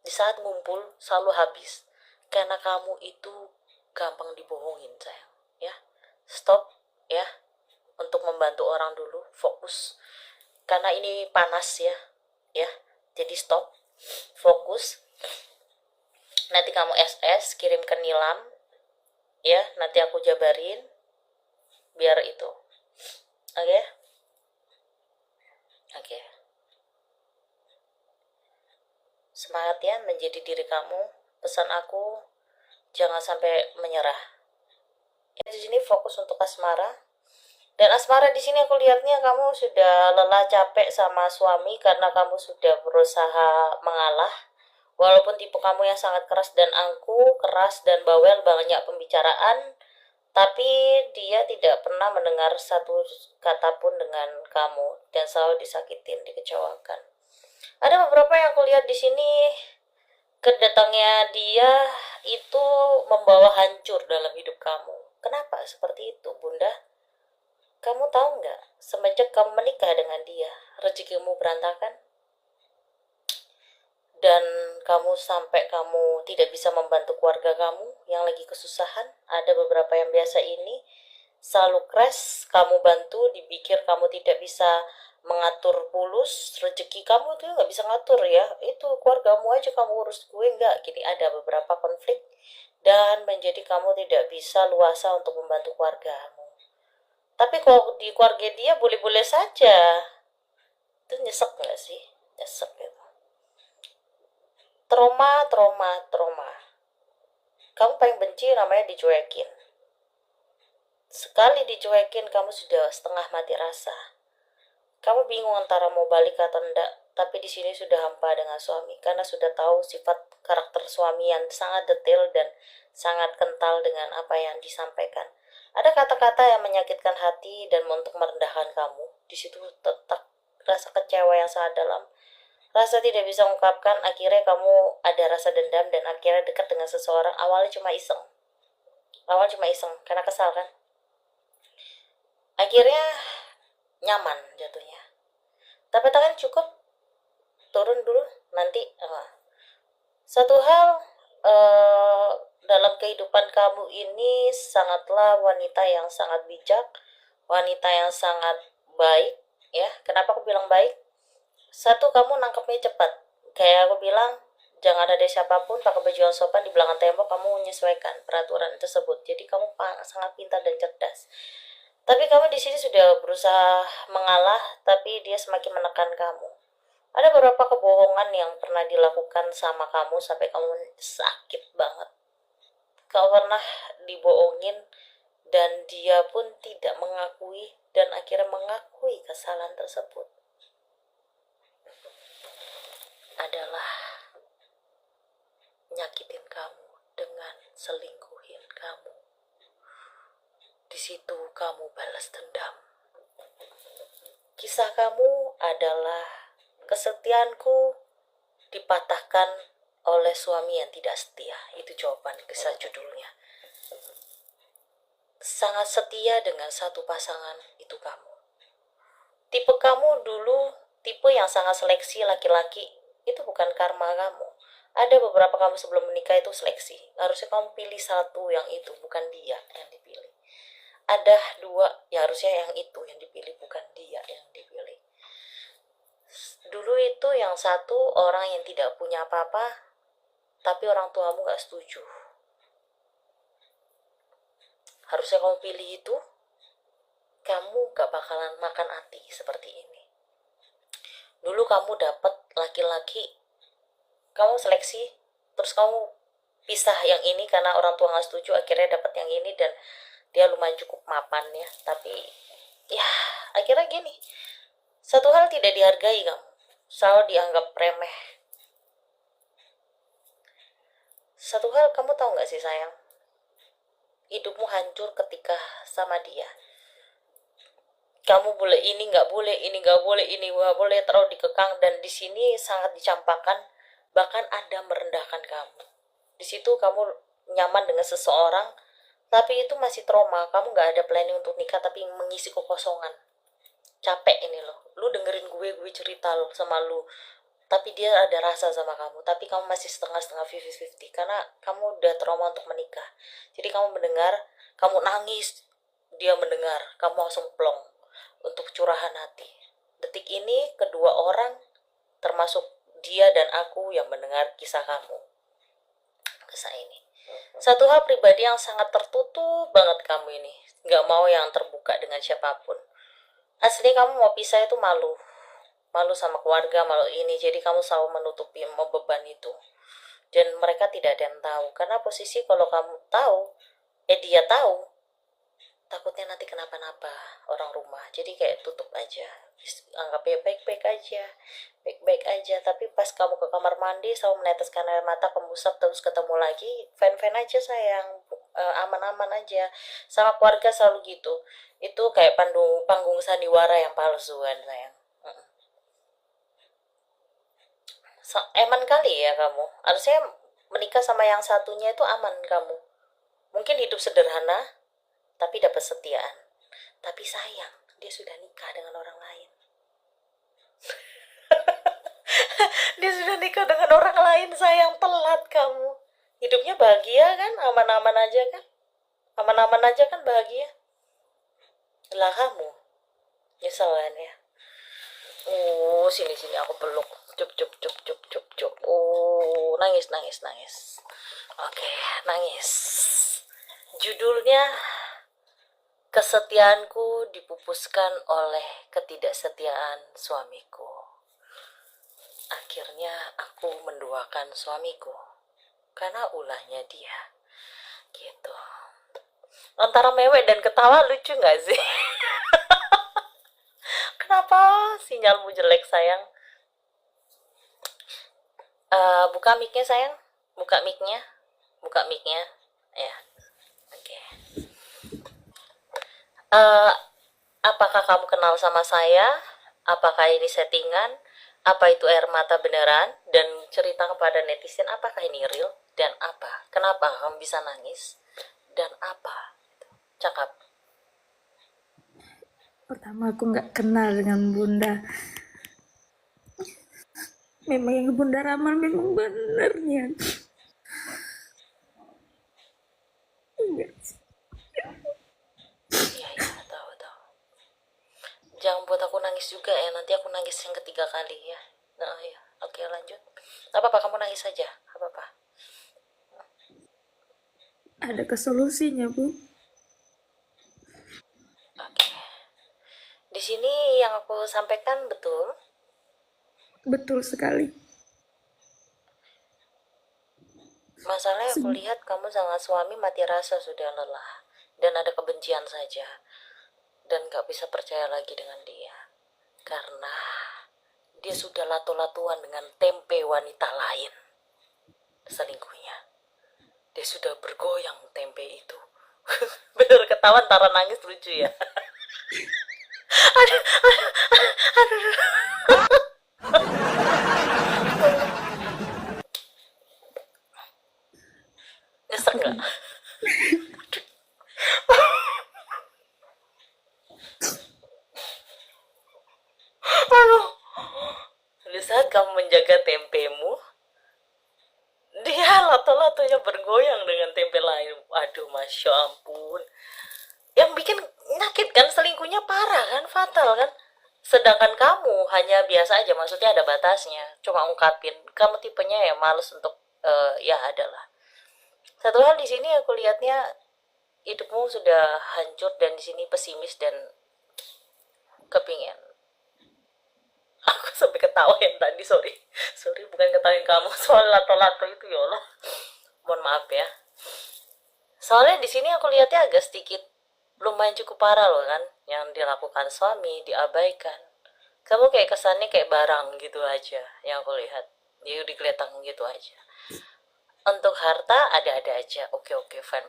Di saat ngumpul selalu habis. Karena kamu itu gampang dibohongin, sayang. Ya, stop ya untuk membantu orang dulu. Fokus. Karena ini panas ya. Ya, jadi stop. Fokus. Nanti kamu SS kirim ke Nilam. Ya, nanti aku jabarin. Biar itu. Oke? Oke. Semangat ya menjadi diri kamu. Pesan aku, jangan sampai menyerah. Ya, di sini fokus untuk asmara, Dan asmara di sini aku lihatnya kamu sudah lelah capek sama suami karena kamu sudah berusaha mengalah. Walaupun tipe kamu yang sangat keras dan angkuh, keras dan bawel, banyak pembicaraan, tapi dia tidak pernah mendengar satu kata pun dengan kamu dan selalu disakitin, dikecewakan. Ada beberapa yang aku lihat di sini, kedatangnya dia itu membawa hancur dalam hidup kamu. Kenapa seperti itu, Bunda? Kamu tahu nggak, semenjak kamu menikah dengan dia, rezekimu berantakan? Dan kamu sampai kamu tidak bisa membantu keluarga kamu yang lagi kesusahan. Ada beberapa yang biasa ini selalu crash, kamu bantu, dipikir kamu tidak bisa mengatur fulus, rezeki kamu tuh nggak bisa ngatur ya, itu keluargamu aja kamu urus, gue nggak. Gini, ada beberapa konflik dan menjadi kamu tidak bisa luasa untuk membantu keluargamu. Tapi kalau di keluarga dia boleh-boleh saja. Itu nyesek nggak sih? Nyesek gitu. Trauma. Kamu paling benci namanya dicuekin. Sekali dicuekin, kamu sudah setengah mati rasa. Kamu bingung antara mau balik atau enggak, tapi di sini sudah hampa dengan suami karena sudah tahu sifat karakter suami yang sangat detail dan sangat kental dengan apa yang disampaikan. Ada kata-kata yang menyakitkan hati dan untuk merendahkan kamu. Di situ tetap rasa kecewa yang sangat dalam. Rasa tidak bisa mengungkapkan, akhirnya kamu ada rasa dendam dan akhirnya dekat dengan seseorang. Awalnya cuma iseng, karena kesal kan. Akhirnya nyaman jatuhnya. Tapi tangan cukup, turun dulu, nanti. Satu hal, dalam kehidupan kamu ini sangatlah wanita yang sangat bijak, wanita yang sangat baik, ya. Kenapa aku bilang baik? Satu, kamu nangkepnya cepat. Kayak aku bilang, jangan ada siapapun pakai baju yang sopan di belakang tembok, kamu menyesuaikan peraturan tersebut. Jadi kamu sangat pintar dan cerdas. Tapi kamu di sini sudah berusaha mengalah, tapi dia semakin menekan kamu. Ada beberapa kebohongan yang pernah dilakukan sama kamu sampai kamu sakit banget. Kau pernah dibohongin dan dia pun tidak mengakui dan akhirnya mengakui kesalahan tersebut. Adalah nyakitin kamu dengan selingkuhin kamu. Di situ kamu balas dendam. Kisah kamu adalah kesetiaanku dipatahkan oleh suami yang tidak setia. Itu jawaban kisah judulnya. Sangat setia dengan satu pasangan itu kamu. Tipe kamu dulu tipe yang sangat seleksi laki-laki. Itu bukan karma kamu. Ada beberapa kamu sebelum menikah itu seleksi. Harusnya kamu pilih satu yang itu, bukan dia yang dipilih. Ada dua, ya harusnya yang itu yang dipilih, bukan dia yang dipilih. Dulu itu yang satu orang yang tidak punya apa-apa, tapi orang tuamu gak setuju. Harusnya kamu pilih itu, kamu gak bakalan makan hati seperti ini. Dulu kamu dapat laki-laki, kamu seleksi, terus kamu pisah yang ini karena orang tua gak setuju, akhirnya dapat yang ini dan dia lumayan cukup mapan ya. Tapi ya akhirnya gini, satu hal tidak dihargai kamu, selalu dianggap remeh. Satu hal kamu tahu gak sih sayang, hidupmu hancur ketika sama dia. Kamu boleh ini nggak boleh, ini nggak boleh, ini nggak boleh, terlalu dikekang dan di sini sangat dicampakkan, bahkan ada merendahkan kamu. Di situ kamu nyaman dengan seseorang, tapi itu masih trauma. Kamu nggak ada planning untuk nikah, tapi mengisi kekosongan. Capek ini loh, lu dengerin gue cerita lo sama lu, tapi dia ada rasa sama kamu, tapi kamu masih setengah-setengah 50-50 karena kamu udah trauma untuk menikah. Jadi kamu mendengar, kamu nangis, dia mendengar, kamu langsung plong untuk curahan hati. Detik ini kedua orang, termasuk dia dan aku yang mendengar kisah kamu. Kisah ini. Satu hal pribadi yang sangat tertutup banget kamu ini. Gak mau yang terbuka dengan siapapun. Asli kamu mau pisah itu malu. Malu sama keluarga, malu ini. Jadi kamu selalu menutupi beban itu. Dan mereka tidak ada yang tahu. Karena posisi kalau kamu tahu, dia tahu. takutnya nanti kenapa-napa orang rumah, jadi kayak tutup aja, anggapnya baik-baik aja, baik-baik aja. Tapi pas kamu ke kamar mandi selalu meneteskan air mata, kamu usap terus ketemu lagi, fan-fan aja sayang. Aman-aman aja. Sama keluarga selalu gitu, itu kayak panggung sandiwara yang palsu kan sayang. Eman kali ya kamu, harusnya menikah sama yang satunya itu aman kamu. Mungkin hidup sederhana tapi dapat setiaan. Tapi sayang, dia sudah nikah dengan orang lain. Dia sudah nikah dengan orang lain sayang, telat kamu. Hidupnya bahagia kan, aman-aman aja kan? Aman-aman aja kan, bahagia. Lah kamu, nyesel kan ya? Oh, sini aku peluk. Cup cup cup cup cup cup. Oh, nangis nangis nangis. Oke, nangis. Judulnya Kesetiaanku Dipupuskan Oleh Ketidaksetiaan Suamiku. Akhirnya aku menduakan suamiku karena ulahnya dia. Gitu. Antara mewek dan ketawa lucu gak sih? Kenapa sinyalmu jelek sayang? Buka mic-nya sayang. Buka mic-nya. Buka mic-nya. Ya. Oke. Apakah kamu kenal sama saya? Apakah ini settingan? Apa itu air mata beneran? Dan cerita kepada netizen, apakah ini real? Dan apa? Kenapa kamu bisa nangis? Dan apa? Cakap. Pertama aku nggak kenal dengan Bunda. Memang yang Bunda ramal memang benernya. Enggak. Iya, tahu. Jangan buat aku nangis juga ya, nanti aku nangis yang ketiga kali ya. Nah, ya. Oke, lanjut. Apa-apa, kamu nangis saja. Apa-apa. Ada kesolusinya, Bu. Oke. Di sini yang aku sampaikan betul. Betul sekali. Masalahnya aku lihat kamu sama suami mati rasa, sudah lelah. Dan ada kebencian saja. Dan gak bisa percaya lagi dengan dia. Karena dia sudah lato-latuan dengan tempe wanita lain. Selingkuhnya. Dia sudah bergoyang tempe itu. Bener, ketawa antara nangis, lucu ya. Nyesek gak? Aduh. Di saat kamu menjaga tempemu, dia lato-latonya bergoyang dengan tempe lain. Aduh, masya ampun. Yang bikin nyakit kan, selingkuhnya parah kan, fatal kan. Sedangkan kamu hanya biasa aja, maksudnya ada batasnya. Cuma ungkapin, kamu tipenya ya males untuk ya adalah. Satu hal di sini aku lihatnya, hidupmu sudah hancur dan di sini pesimis dan kepingin. Aku sampai ketawa yang tadi, sorry bukan ketawain kamu soal lato-lato itu, ya Allah, mohon maaf ya. Soalnya di sini aku lihatnya agak sedikit lumayan cukup parah loh kan, yang dilakukan suami, diabaikan. Kamu kayak kesannya kayak barang gitu aja yang aku lihat, ya digeletak gitu aja. Untuk harta ada-ada aja, oke fan.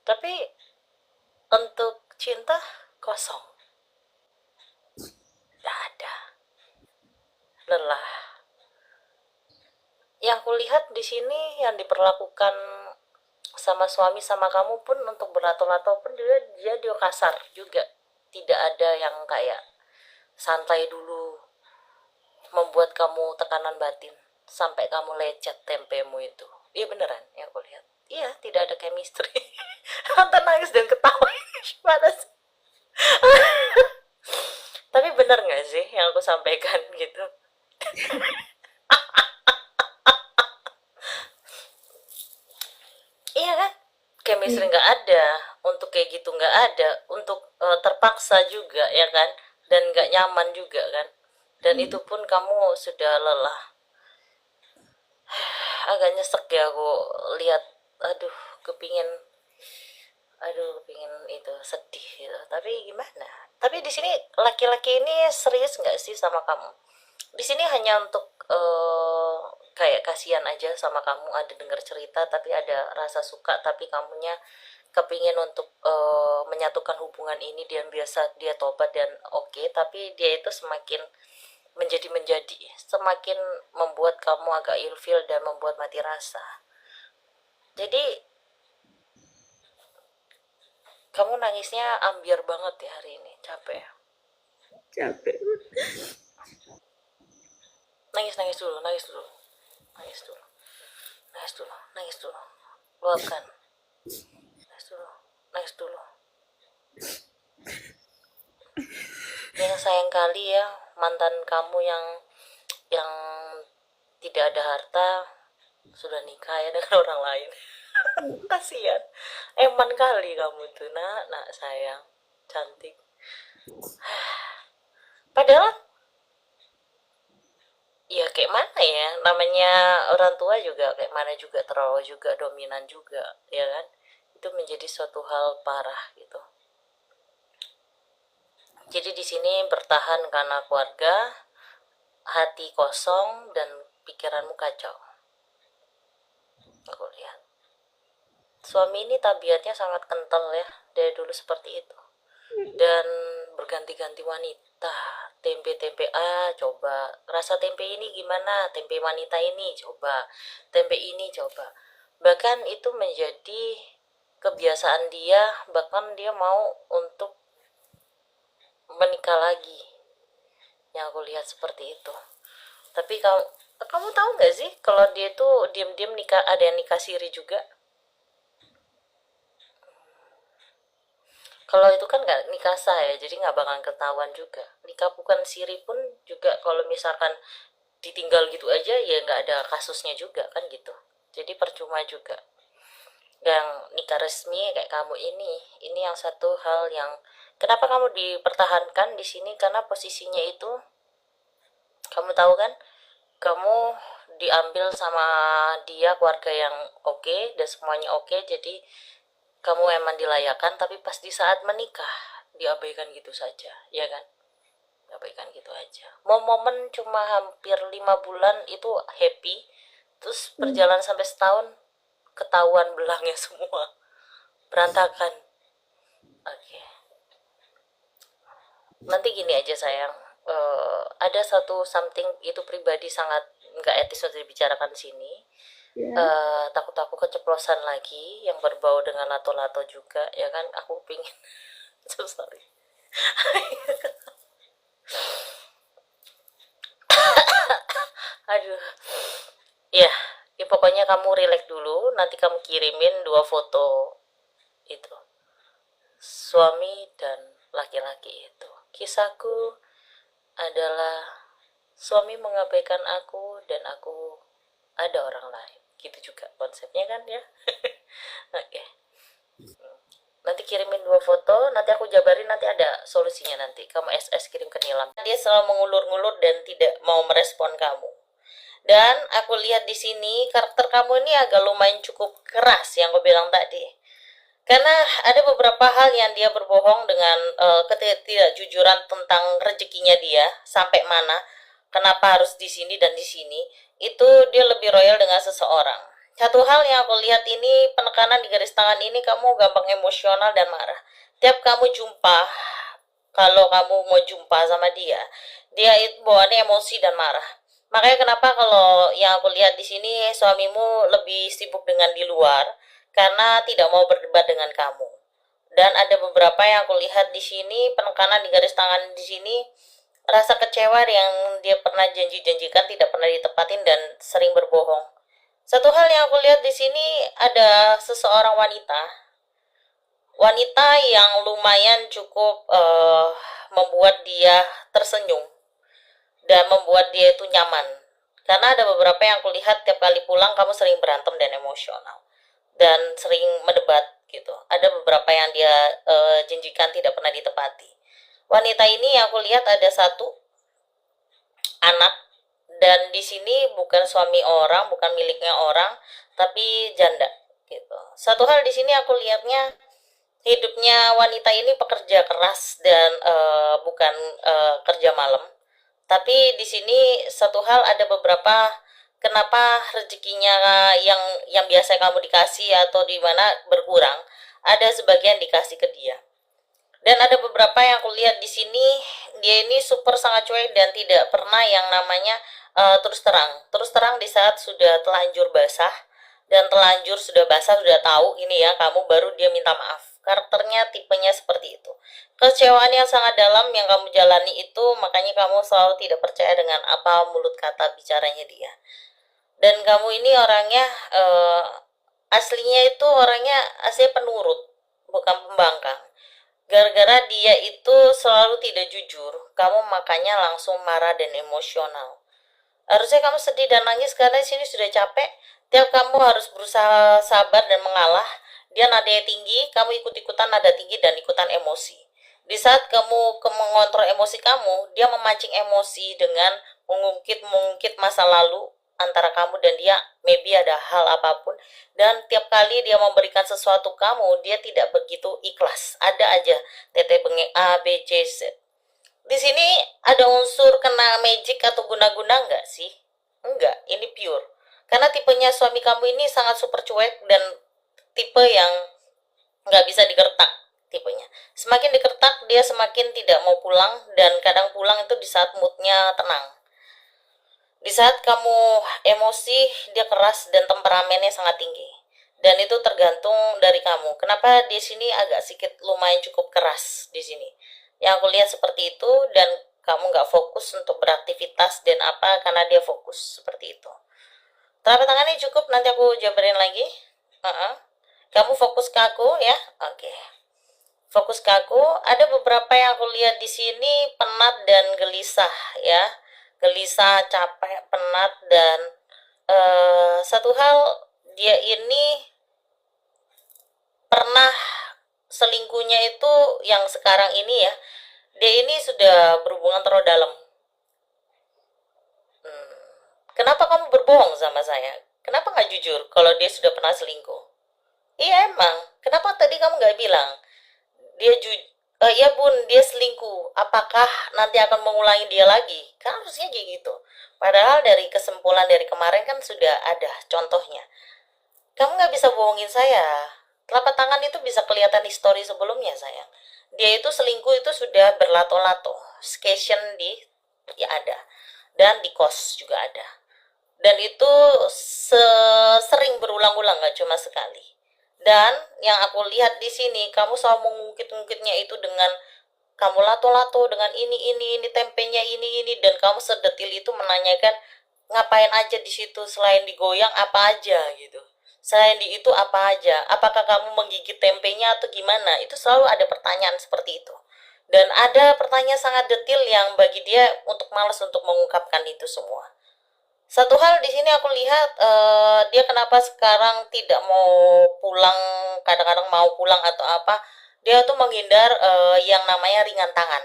Tapi untuk cinta kosong, gak ada. Lelah. Yang kulihat di sini yang diperlakukan sama suami sama kamu pun untuk berlato-lato pun dia kasar juga. Tidak ada yang kayak santai dulu, membuat kamu tekanan batin sampai kamu lecet tempemu itu. Iya beneran yang aku lihat. Iya, tidak ada chemistry. Antara nangis dan ketawa. Gimana sih? Tapi bener gak sih yang aku sampaikan gitu? Iya kan? Chemistry nggak ada, untuk kayak gitu nggak ada, untuk terpaksa juga ya kan, dan nggak nyaman juga kan, dan itu pun kamu sudah lelah. Agak nyesek ya aku lihat, aduh, kepingin aduh pengen itu sedih gitu. Tapi gimana? Tapi di sini laki-laki ini serius nggak sih sama kamu? Di sini hanya untuk kayak kasihan aja sama kamu, ada dengar cerita tapi ada rasa suka, tapi kamunya kepingin untuk menyatukan hubungan ini, dan biasa dia tobat dan oke, tapi dia itu semakin menjadi semakin membuat kamu agak ilfil dan membuat mati rasa. Jadi kamu nangisnya ambiar banget ya hari ini, capek ya? Capek. Nangis nangis dulu, nangis dulu, nangis dulu, nangis dulu, nangis dulu, luapkan, nangis dulu, nangis dulu. Yang sayang kali ya, mantan kamu yang tidak ada harta sudah nikah ya dengan orang lain. Kasihan, eman kali kamu tuh, nak sayang, cantik. Padahal ya kayak mana ya, namanya orang tua juga kayak mana juga, terlalu juga dominan juga ya kan, itu menjadi suatu hal parah gitu. Jadi di sini bertahan karena keluarga, hati kosong dan pikiranmu kacau. Aku lihat suami ini tabiatnya sangat kental ya, dari dulu seperti itu, dan berganti-ganti wanita. Tempe A coba, rasa tempe ini gimana, tempe wanita ini coba, tempe ini coba. Bahkan itu menjadi kebiasaan dia, bahkan dia mau untuk menikah lagi, yang aku lihat seperti itu. Tapi kamu tahu nggak sih kalau dia tuh diam-diam nikah, ada yang nikah siri juga. Kalau itu kan nggak nikah sah ya, jadi nggak bakalan ketahuan juga. Nikah bukan siri pun juga kalau misalkan ditinggal gitu aja ya nggak ada kasusnya juga kan gitu. Jadi percuma juga. Yang nikah resmi kayak kamu ini yang satu hal yang kenapa kamu dipertahankan di sini, karena posisinya itu kamu tahu kan, kamu diambil sama dia, keluarga yang oke dan semuanya oke, jadi kamu emang dilayakan, tapi pas di saat menikah diabaikan gitu saja, ya kan? Diabaikan gitu aja. Mau momen cuma hampir 5 bulan itu happy, terus berjalan sampai setahun ketahuan belangnya semua, berantakan. Oke. Nanti gini aja sayang, ada satu something itu pribadi sangat nggak etis untuk dibicarakan di sini. Ya. Takut aku keceplosan lagi yang berbau dengan lato-lato juga ya kan, aku pingin so sorry. Aduh ya, ya pokoknya kamu relax dulu, nanti kamu kirimin 2 foto itu, suami dan laki-laki itu. Kisahku adalah suami mengabaikan aku dan aku ada orang lain, gitu juga konsepnya kan ya. Oke. Nanti kirimin 2 foto, nanti aku jabarin, nanti ada solusinya, nanti kamu SS kirim ke Nilam. Dia selalu mengulur-ngulur dan tidak mau merespon kamu. Dan aku lihat di sini karakter kamu ini agak lumayan cukup keras yang aku bilang tadi. Karena ada beberapa hal yang dia berbohong dengan ketidakjujuran tentang rezekinya dia, sampai mana, kenapa harus di sini dan di sini. Itu dia lebih royal dengan seseorang. Satu hal yang aku lihat ini, penekanan di garis tangan ini, kamu gampang emosional dan marah. Tiap kamu jumpa, kalau kamu mau jumpa sama dia itu bawaannya emosi dan marah. Makanya kenapa kalau yang aku lihat di sini, suamimu lebih sibuk dengan di luar karena tidak mau berdebat dengan kamu. Dan ada beberapa yang aku lihat di sini, penekanan di garis tangan di sini, rasa kecewa yang dia pernah janji-janjikan tidak pernah ditepatin dan sering berbohong. Satu hal yang aku lihat di sini, ada seseorang wanita yang lumayan cukup membuat dia tersenyum dan membuat dia itu nyaman. Karena ada beberapa yang aku lihat tiap kali pulang kamu sering berantem dan emosional dan sering mendebat gitu. Ada beberapa yang dia janjikan tidak pernah ditepati. Wanita ini yang aku lihat ada satu anak, dan di sini bukan suami orang, bukan miliknya orang, tapi janda gitu. Satu hal di sini aku lihatnya, hidupnya wanita ini pekerja keras dan bukan kerja malam. Tapi di sini satu hal, ada beberapa kenapa rezekinya yang biasa kamu dikasih atau di mana berkurang, ada sebagian dikasih ke dia. Dan ada beberapa yang aku lihat di sini, dia ini super sangat cuek dan tidak pernah yang namanya terus terang. Terus terang di saat sudah telanjur basah, dan telanjur sudah basah, sudah tahu ini ya kamu, baru dia minta maaf. Karakternya tipenya seperti itu. Kecewaan yang sangat dalam yang kamu jalani itu, makanya kamu selalu tidak percaya dengan apa mulut kata bicaranya dia. Dan kamu ini orangnya aslinya itu orangnya aslinya penurut, bukan pembangkang. Gara-gara dia itu selalu tidak jujur, kamu makanya langsung marah dan emosional. Harusnya kamu sedih dan nangis karena di sini sudah capek. Tiap kamu harus berusaha sabar dan mengalah. Dia nadanya tinggi, kamu ikut-ikutan nada tinggi dan ikutan emosi. Di saat kamu mengontrol emosi kamu, dia memancing emosi dengan mengungkit masa lalu antara kamu dan dia, maybe ada hal apapun, dan tiap kali dia memberikan sesuatu kamu, dia tidak begitu ikhlas. Ada aja teteh bengek A, B, C, Z. Di sini ada unsur kena magic atau guna-guna enggak sih? Enggak, ini pure. Karena tipenya suami kamu ini sangat super cuek dan tipe yang nggak bisa digertak tipenya. Semakin digertak, dia semakin tidak mau pulang, dan kadang pulang itu di saat moodnya tenang. Di saat kamu emosi, dia keras dan temperamennya sangat tinggi. Dan itu tergantung dari kamu. Kenapa di sini agak sedikit lumayan cukup keras di sini? Yang aku lihat seperti itu, dan kamu nggak fokus untuk beraktivitas dan apa karena dia fokus seperti itu. Telapak tangannya cukup, nanti aku jabarin lagi. Kamu fokus ke aku ya, oke. Fokus ke aku. Ada beberapa yang aku lihat di sini penat dan gelisah ya, gelisah, capek, penat, dan satu hal, dia ini pernah selingkuhnya itu yang sekarang ini ya, dia ini sudah berhubungan terlalu dalam. Kenapa kamu berbohong sama saya? Kenapa nggak jujur kalau dia sudah pernah selingkuh? Iya emang. Kenapa tadi kamu nggak bilang? Ya bun, dia selingkuh. Apakah nanti akan mengulangi dia lagi? Kan harusnya kayak gitu. Padahal dari kesimpulan dari kemarin kan sudah ada contohnya. Kamu nggak bisa bohongin saya. Telapak tangan itu bisa kelihatan histori sebelumnya sayang. Dia itu selingkuh itu sudah berlato-lato. Skation ya ada. Dan di kos juga ada. Dan itu sering berulang-ulang, nggak cuma sekali. Dan yang aku lihat di sini, kamu selalu mengungkit-ungkitnya itu dengan kamu lato-lato dengan ini tempenya ini, dan kamu sedetil itu menanyakan ngapain aja di situ, selain digoyang apa aja gitu. Selain di itu apa aja? Apakah kamu menggigit tempenya atau gimana? Itu selalu ada pertanyaan seperti itu. Dan ada pertanyaan sangat detail yang bagi dia untuk malas untuk mengungkapkan itu semua. Satu hal di sini aku lihat, dia kenapa sekarang tidak mau pulang, kadang-kadang mau pulang atau apa, dia tuh menghindar yang namanya ringan tangan.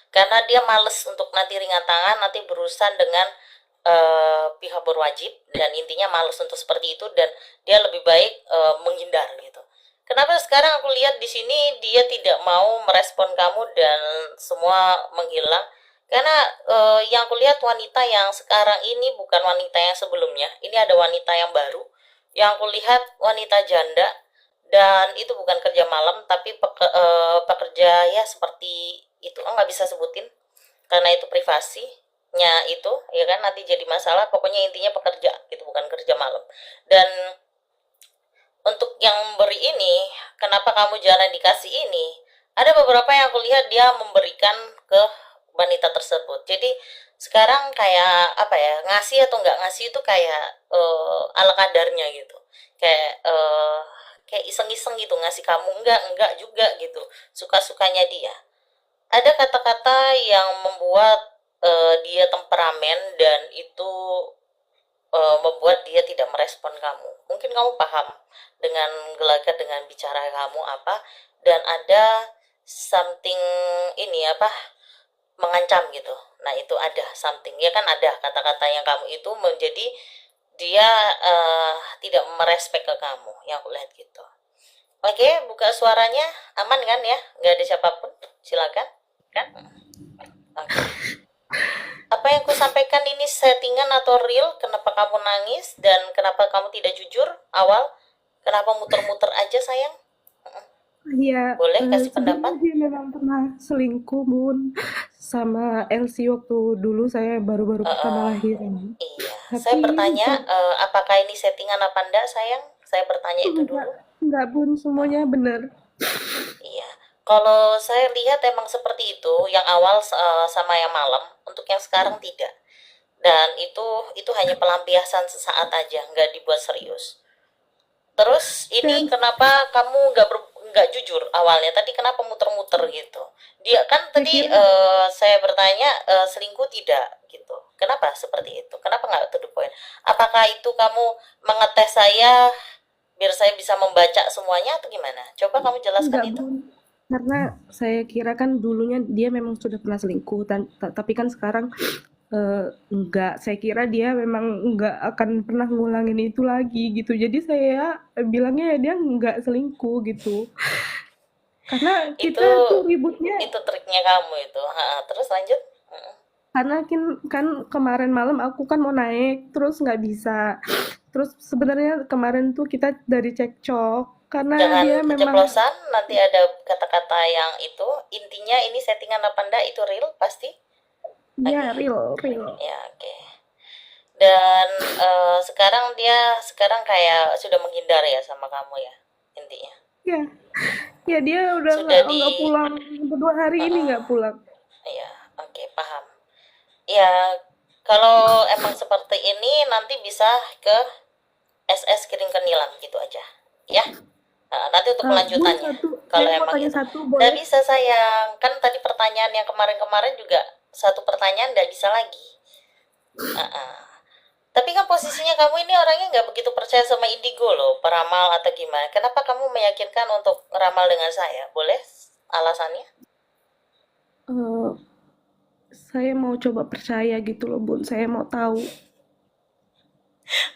Karena dia males untuk nanti ringan tangan, nanti berurusan dengan pihak berwajib, dan intinya males untuk seperti itu, dan dia lebih baik menghindar gitu. Kenapa sekarang aku lihat di sini dia tidak mau merespon kamu dan semua menghilang? Karena yang aku lihat wanita yang sekarang ini bukan wanita yang sebelumnya. Ini ada wanita yang baru. Yang aku lihat wanita janda, dan itu bukan kerja malam, tapi pekerja ya seperti itu. Nggak bisa sebutin karena itu privasinya itu, ya kan, nanti jadi masalah. Pokoknya intinya pekerja, itu bukan kerja malam. Dan untuk yang beri ini, kenapa kamu jarang dikasih ini? Ada beberapa yang aku lihat dia memberikan ke wanita tersebut. Jadi sekarang kayak apa ya, ngasih atau nggak ngasih itu kayak ala kadarnya gitu. Kayak iseng-iseng gitu ngasih kamu, enggak juga gitu. Suka-sukanya dia. Ada kata-kata yang membuat dia temperamen, dan itu membuat dia tidak merespon kamu. Mungkin kamu paham dengan gelagat dengan bicara kamu apa, dan ada something ini apa, mengancam gitu. Nah itu ada something, ya kan, ada kata-kata yang kamu itu menjadi dia tidak merespek ke kamu, yang aku lihat gitu. Oke, buka suaranya. Aman kan ya? Nggak ada siapapun. Silakan. Kan? Oke. Apa yang kusampaikan ini settingan atau real? Kenapa kamu nangis? Dan kenapa kamu tidak jujur awal? Kenapa muter-muter aja sayang? Iya, Boleh kasih sebenarnya pendapat? dia memang pernah selingkuh, Bun, sama Elsie waktu dulu saya baru-baru pertama lahiran. Iya. Saya Tapi bertanya, apakah ini settingan apa enggak sayang? Saya bertanya itu enggak, dulu. enggak, Bun, semuanya benar. Iya. Kalau saya lihat emang seperti itu, yang awal sama yang malam, untuk yang sekarang tidak. Dan itu hanya pelampiasan sesaat aja, nggak dibuat serius. Terus ini Dan kenapa kamu nggak jujur awalnya? Tadi kenapa muter-muter gitu? Dia kan saya tadi kira saya bertanya selingkuh tidak gitu. Kenapa seperti itu? Kenapa nggak to the point? Apakah itu kamu mengetes saya biar saya bisa membaca semuanya atau gimana? Coba kamu jelaskan enggak, itu. Bun. Karena saya kira kan dulunya dia memang sudah pernah selingkuh, tapi kan sekarang enggak. Saya kira dia memang enggak akan pernah ngulangin itu lagi gitu. Jadi saya bilangnya ya dia enggak selingkuh gitu. Karena Itu kita tuh ributnya itu triknya kamu itu. Ha, terus lanjut. Mm. karena kan kemarin malam aku kan mau naik terus nggak bisa. Terus sebenarnya kemarin tuh kita dari cekcok karena Jangan dia memang keceplosan, nanti ada kata-kata yang itu. Intinya ini settingan apa enggak, itu real pasti. ya Oke. real real. Ya, oke. Dan sekarang kayak sudah menghindar ya sama kamu ya, intinya. Ya, ya dia udah Sudah nggak di pulang. Berdua hari ini Heeh. nggak pulang. Ya, oke, paham. Ya, kalau emang seperti ini nanti bisa ke SS Kiring ke Nilam gitu aja. Ya. Nanti untuk Bun, kelanjutannya. satu Kalau saya mau emang tanya itu. satu Nggak boleh? bisa sayang. Kan tadi pertanyaan yang kemarin-kemarin juga satu pertanyaan nggak bisa lagi. Uh-uh. Tapi kan posisinya kamu ini orangnya nggak begitu percaya sama indigo loh, peramal atau gimana. Kenapa kamu meyakinkan untuk ramal dengan saya? Boleh alasannya? Eh, saya mau coba percaya gitu loh, Bun. Saya mau tahu.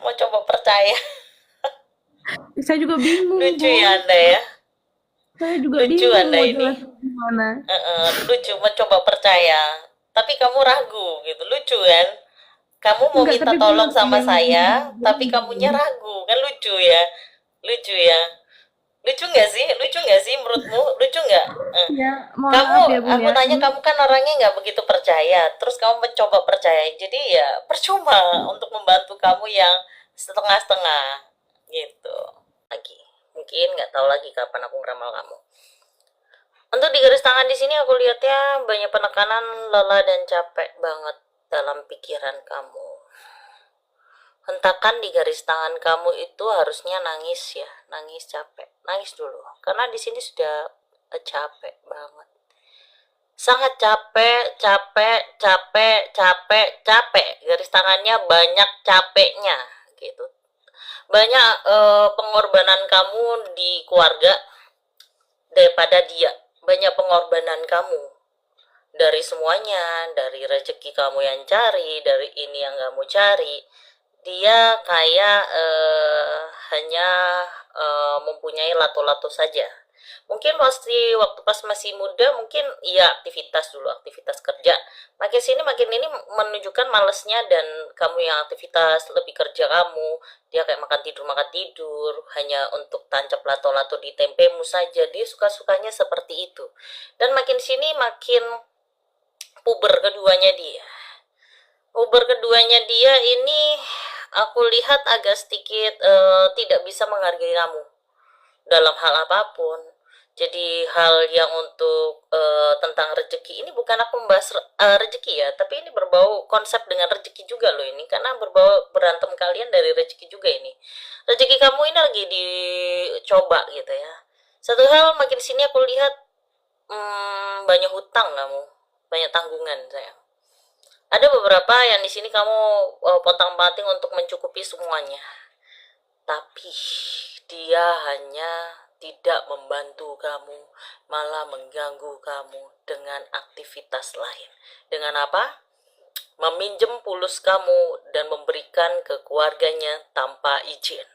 Mau coba percaya. Saya juga bingung, Lucu Bun. ya Anda ya. Saya juga Lucu bingung Anda mau ini. jelasin gimana. Lucu mencoba percaya. Tapi kamu ragu gitu. Lucu kan? Kamu mau Enggak, minta tapi tolong benar sama yang saya, tapi kamunya Bun. ragu. Kan lucu ya. Lucu ya. Lucu nggak sih? Lucu nggak sih menurutmu? Lucu nggak? Eh. Ya, mohon Kamu, maaf ya, Bun aku ya. tanya, Ini kamu kan orangnya nggak begitu percaya, terus kamu mencoba percaya, jadi ya percuma untuk membantu kamu yang setengah-setengah gitu. Lagi, mungkin nggak tahu lagi kapan aku ngeramal kamu. Untuk di garis tangan di sini aku lihatnya banyak penekanan, lelah dan capek banget dalam pikiran kamu. Hentakan di garis tangan kamu itu harusnya nangis ya, nangis capek, nangis dulu, karena di sini sudah capek banget. Sangat capek, capek, capek, capek, capek. Garis tangannya banyak capeknya gitu. Banyak pengorbanan kamu di keluarga daripada dia. Banyak pengorbanan kamu dari semuanya, dari rezeki kamu yang cari, dari ini yang kamu cari. Dia kayak hanya mempunyai lato-lato saja. Mungkin waktu pas masih muda mungkin iya aktivitas dulu, aktivitas kerja. Makin sini makin ini menunjukkan malesnya, dan kamu yang aktivitas lebih kerja kamu, dia kayak makan tidur hanya untuk tancap lato-lato di tempemu saja. Dia suka-sukanya seperti itu. Dan makin sini makin puber keduanya dia. Puber keduanya dia ini aku lihat agak sedikit tidak bisa menghargai kamu dalam hal apapun. Jadi hal yang untuk tentang rezeki ini, bukan aku membahas rezeki ya, tapi ini berbau konsep dengan rezeki juga loh ini, karena berbau berantem kalian dari rezeki juga ini. Rezeki kamu ini lagi dicoba gitu ya. Satu hal makin sini aku lihat banyak hutang kamu, banyak tanggungan sayang. Ada beberapa yang di sini kamu potong-panting untuk mencukupi semuanya. Tapi dia hanya tidak membantu kamu, malah mengganggu kamu dengan aktivitas lain. Dengan apa? Meminjam pulus kamu dan memberikan ke keluarganya tanpa izin.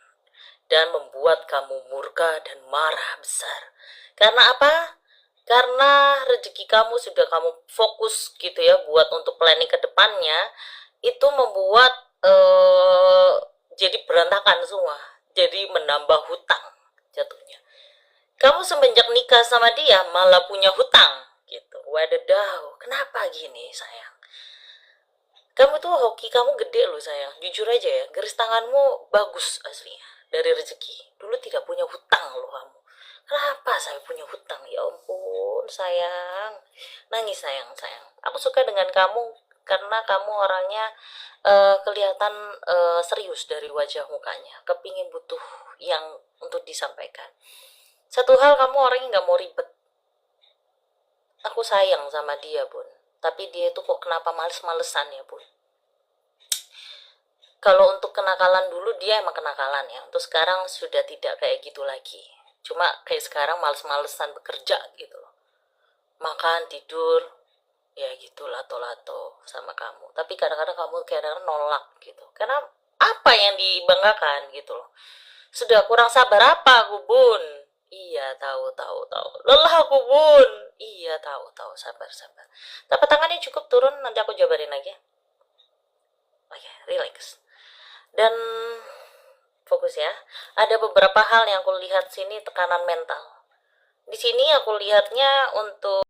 dan membuat kamu murka dan marah besar. Karena apa? Karena rezeki kamu sudah kamu fokus gitu ya buat untuk planning ke depannya, itu membuat jadi berantakan semua, jadi menambah hutang jatuhnya. Kamu semenjak nikah sama dia malah punya hutang gitu. Wadadah, kenapa gini sayang? Kamu tuh hoki kamu gede loh sayang, jujur aja ya, garis tanganmu bagus aslinya dari rezeki. Dulu tidak punya hutang loh kamu. Kenapa saya punya hutang? Ya ampun sayang, nangis sayang sayang. Aku suka dengan kamu karena kamu orangnya kelihatan serius dari wajah mukanya, kepingin butuh yang untuk disampaikan. Satu hal, kamu orangnya nggak mau ribet. Aku sayang sama dia bun, tapi dia itu kok kenapa males-malesan ya bun. Kalau untuk kenakalan dulu dia emang kenakalan ya, untuk sekarang sudah tidak kayak gitu lagi. Cuma kayak sekarang males-malesan bekerja gitu loh. Makan, tidur, ya gitu lato-lato sama kamu. Tapi kadang-kadang kamu kadang nolak gitu. Karena apa yang dibanggakan gitu loh. Sudah kurang sabar apa aku bun? Iya tahu. Lelah aku bun. Iya tahu. Sabar. Tapi tangannya cukup turun, nanti aku jabarin lagi ya. Oke, relax. Dan fokus ya. Ada beberapa hal yang aku lihat sini, tekanan mental. Di sini aku lihatnya untuk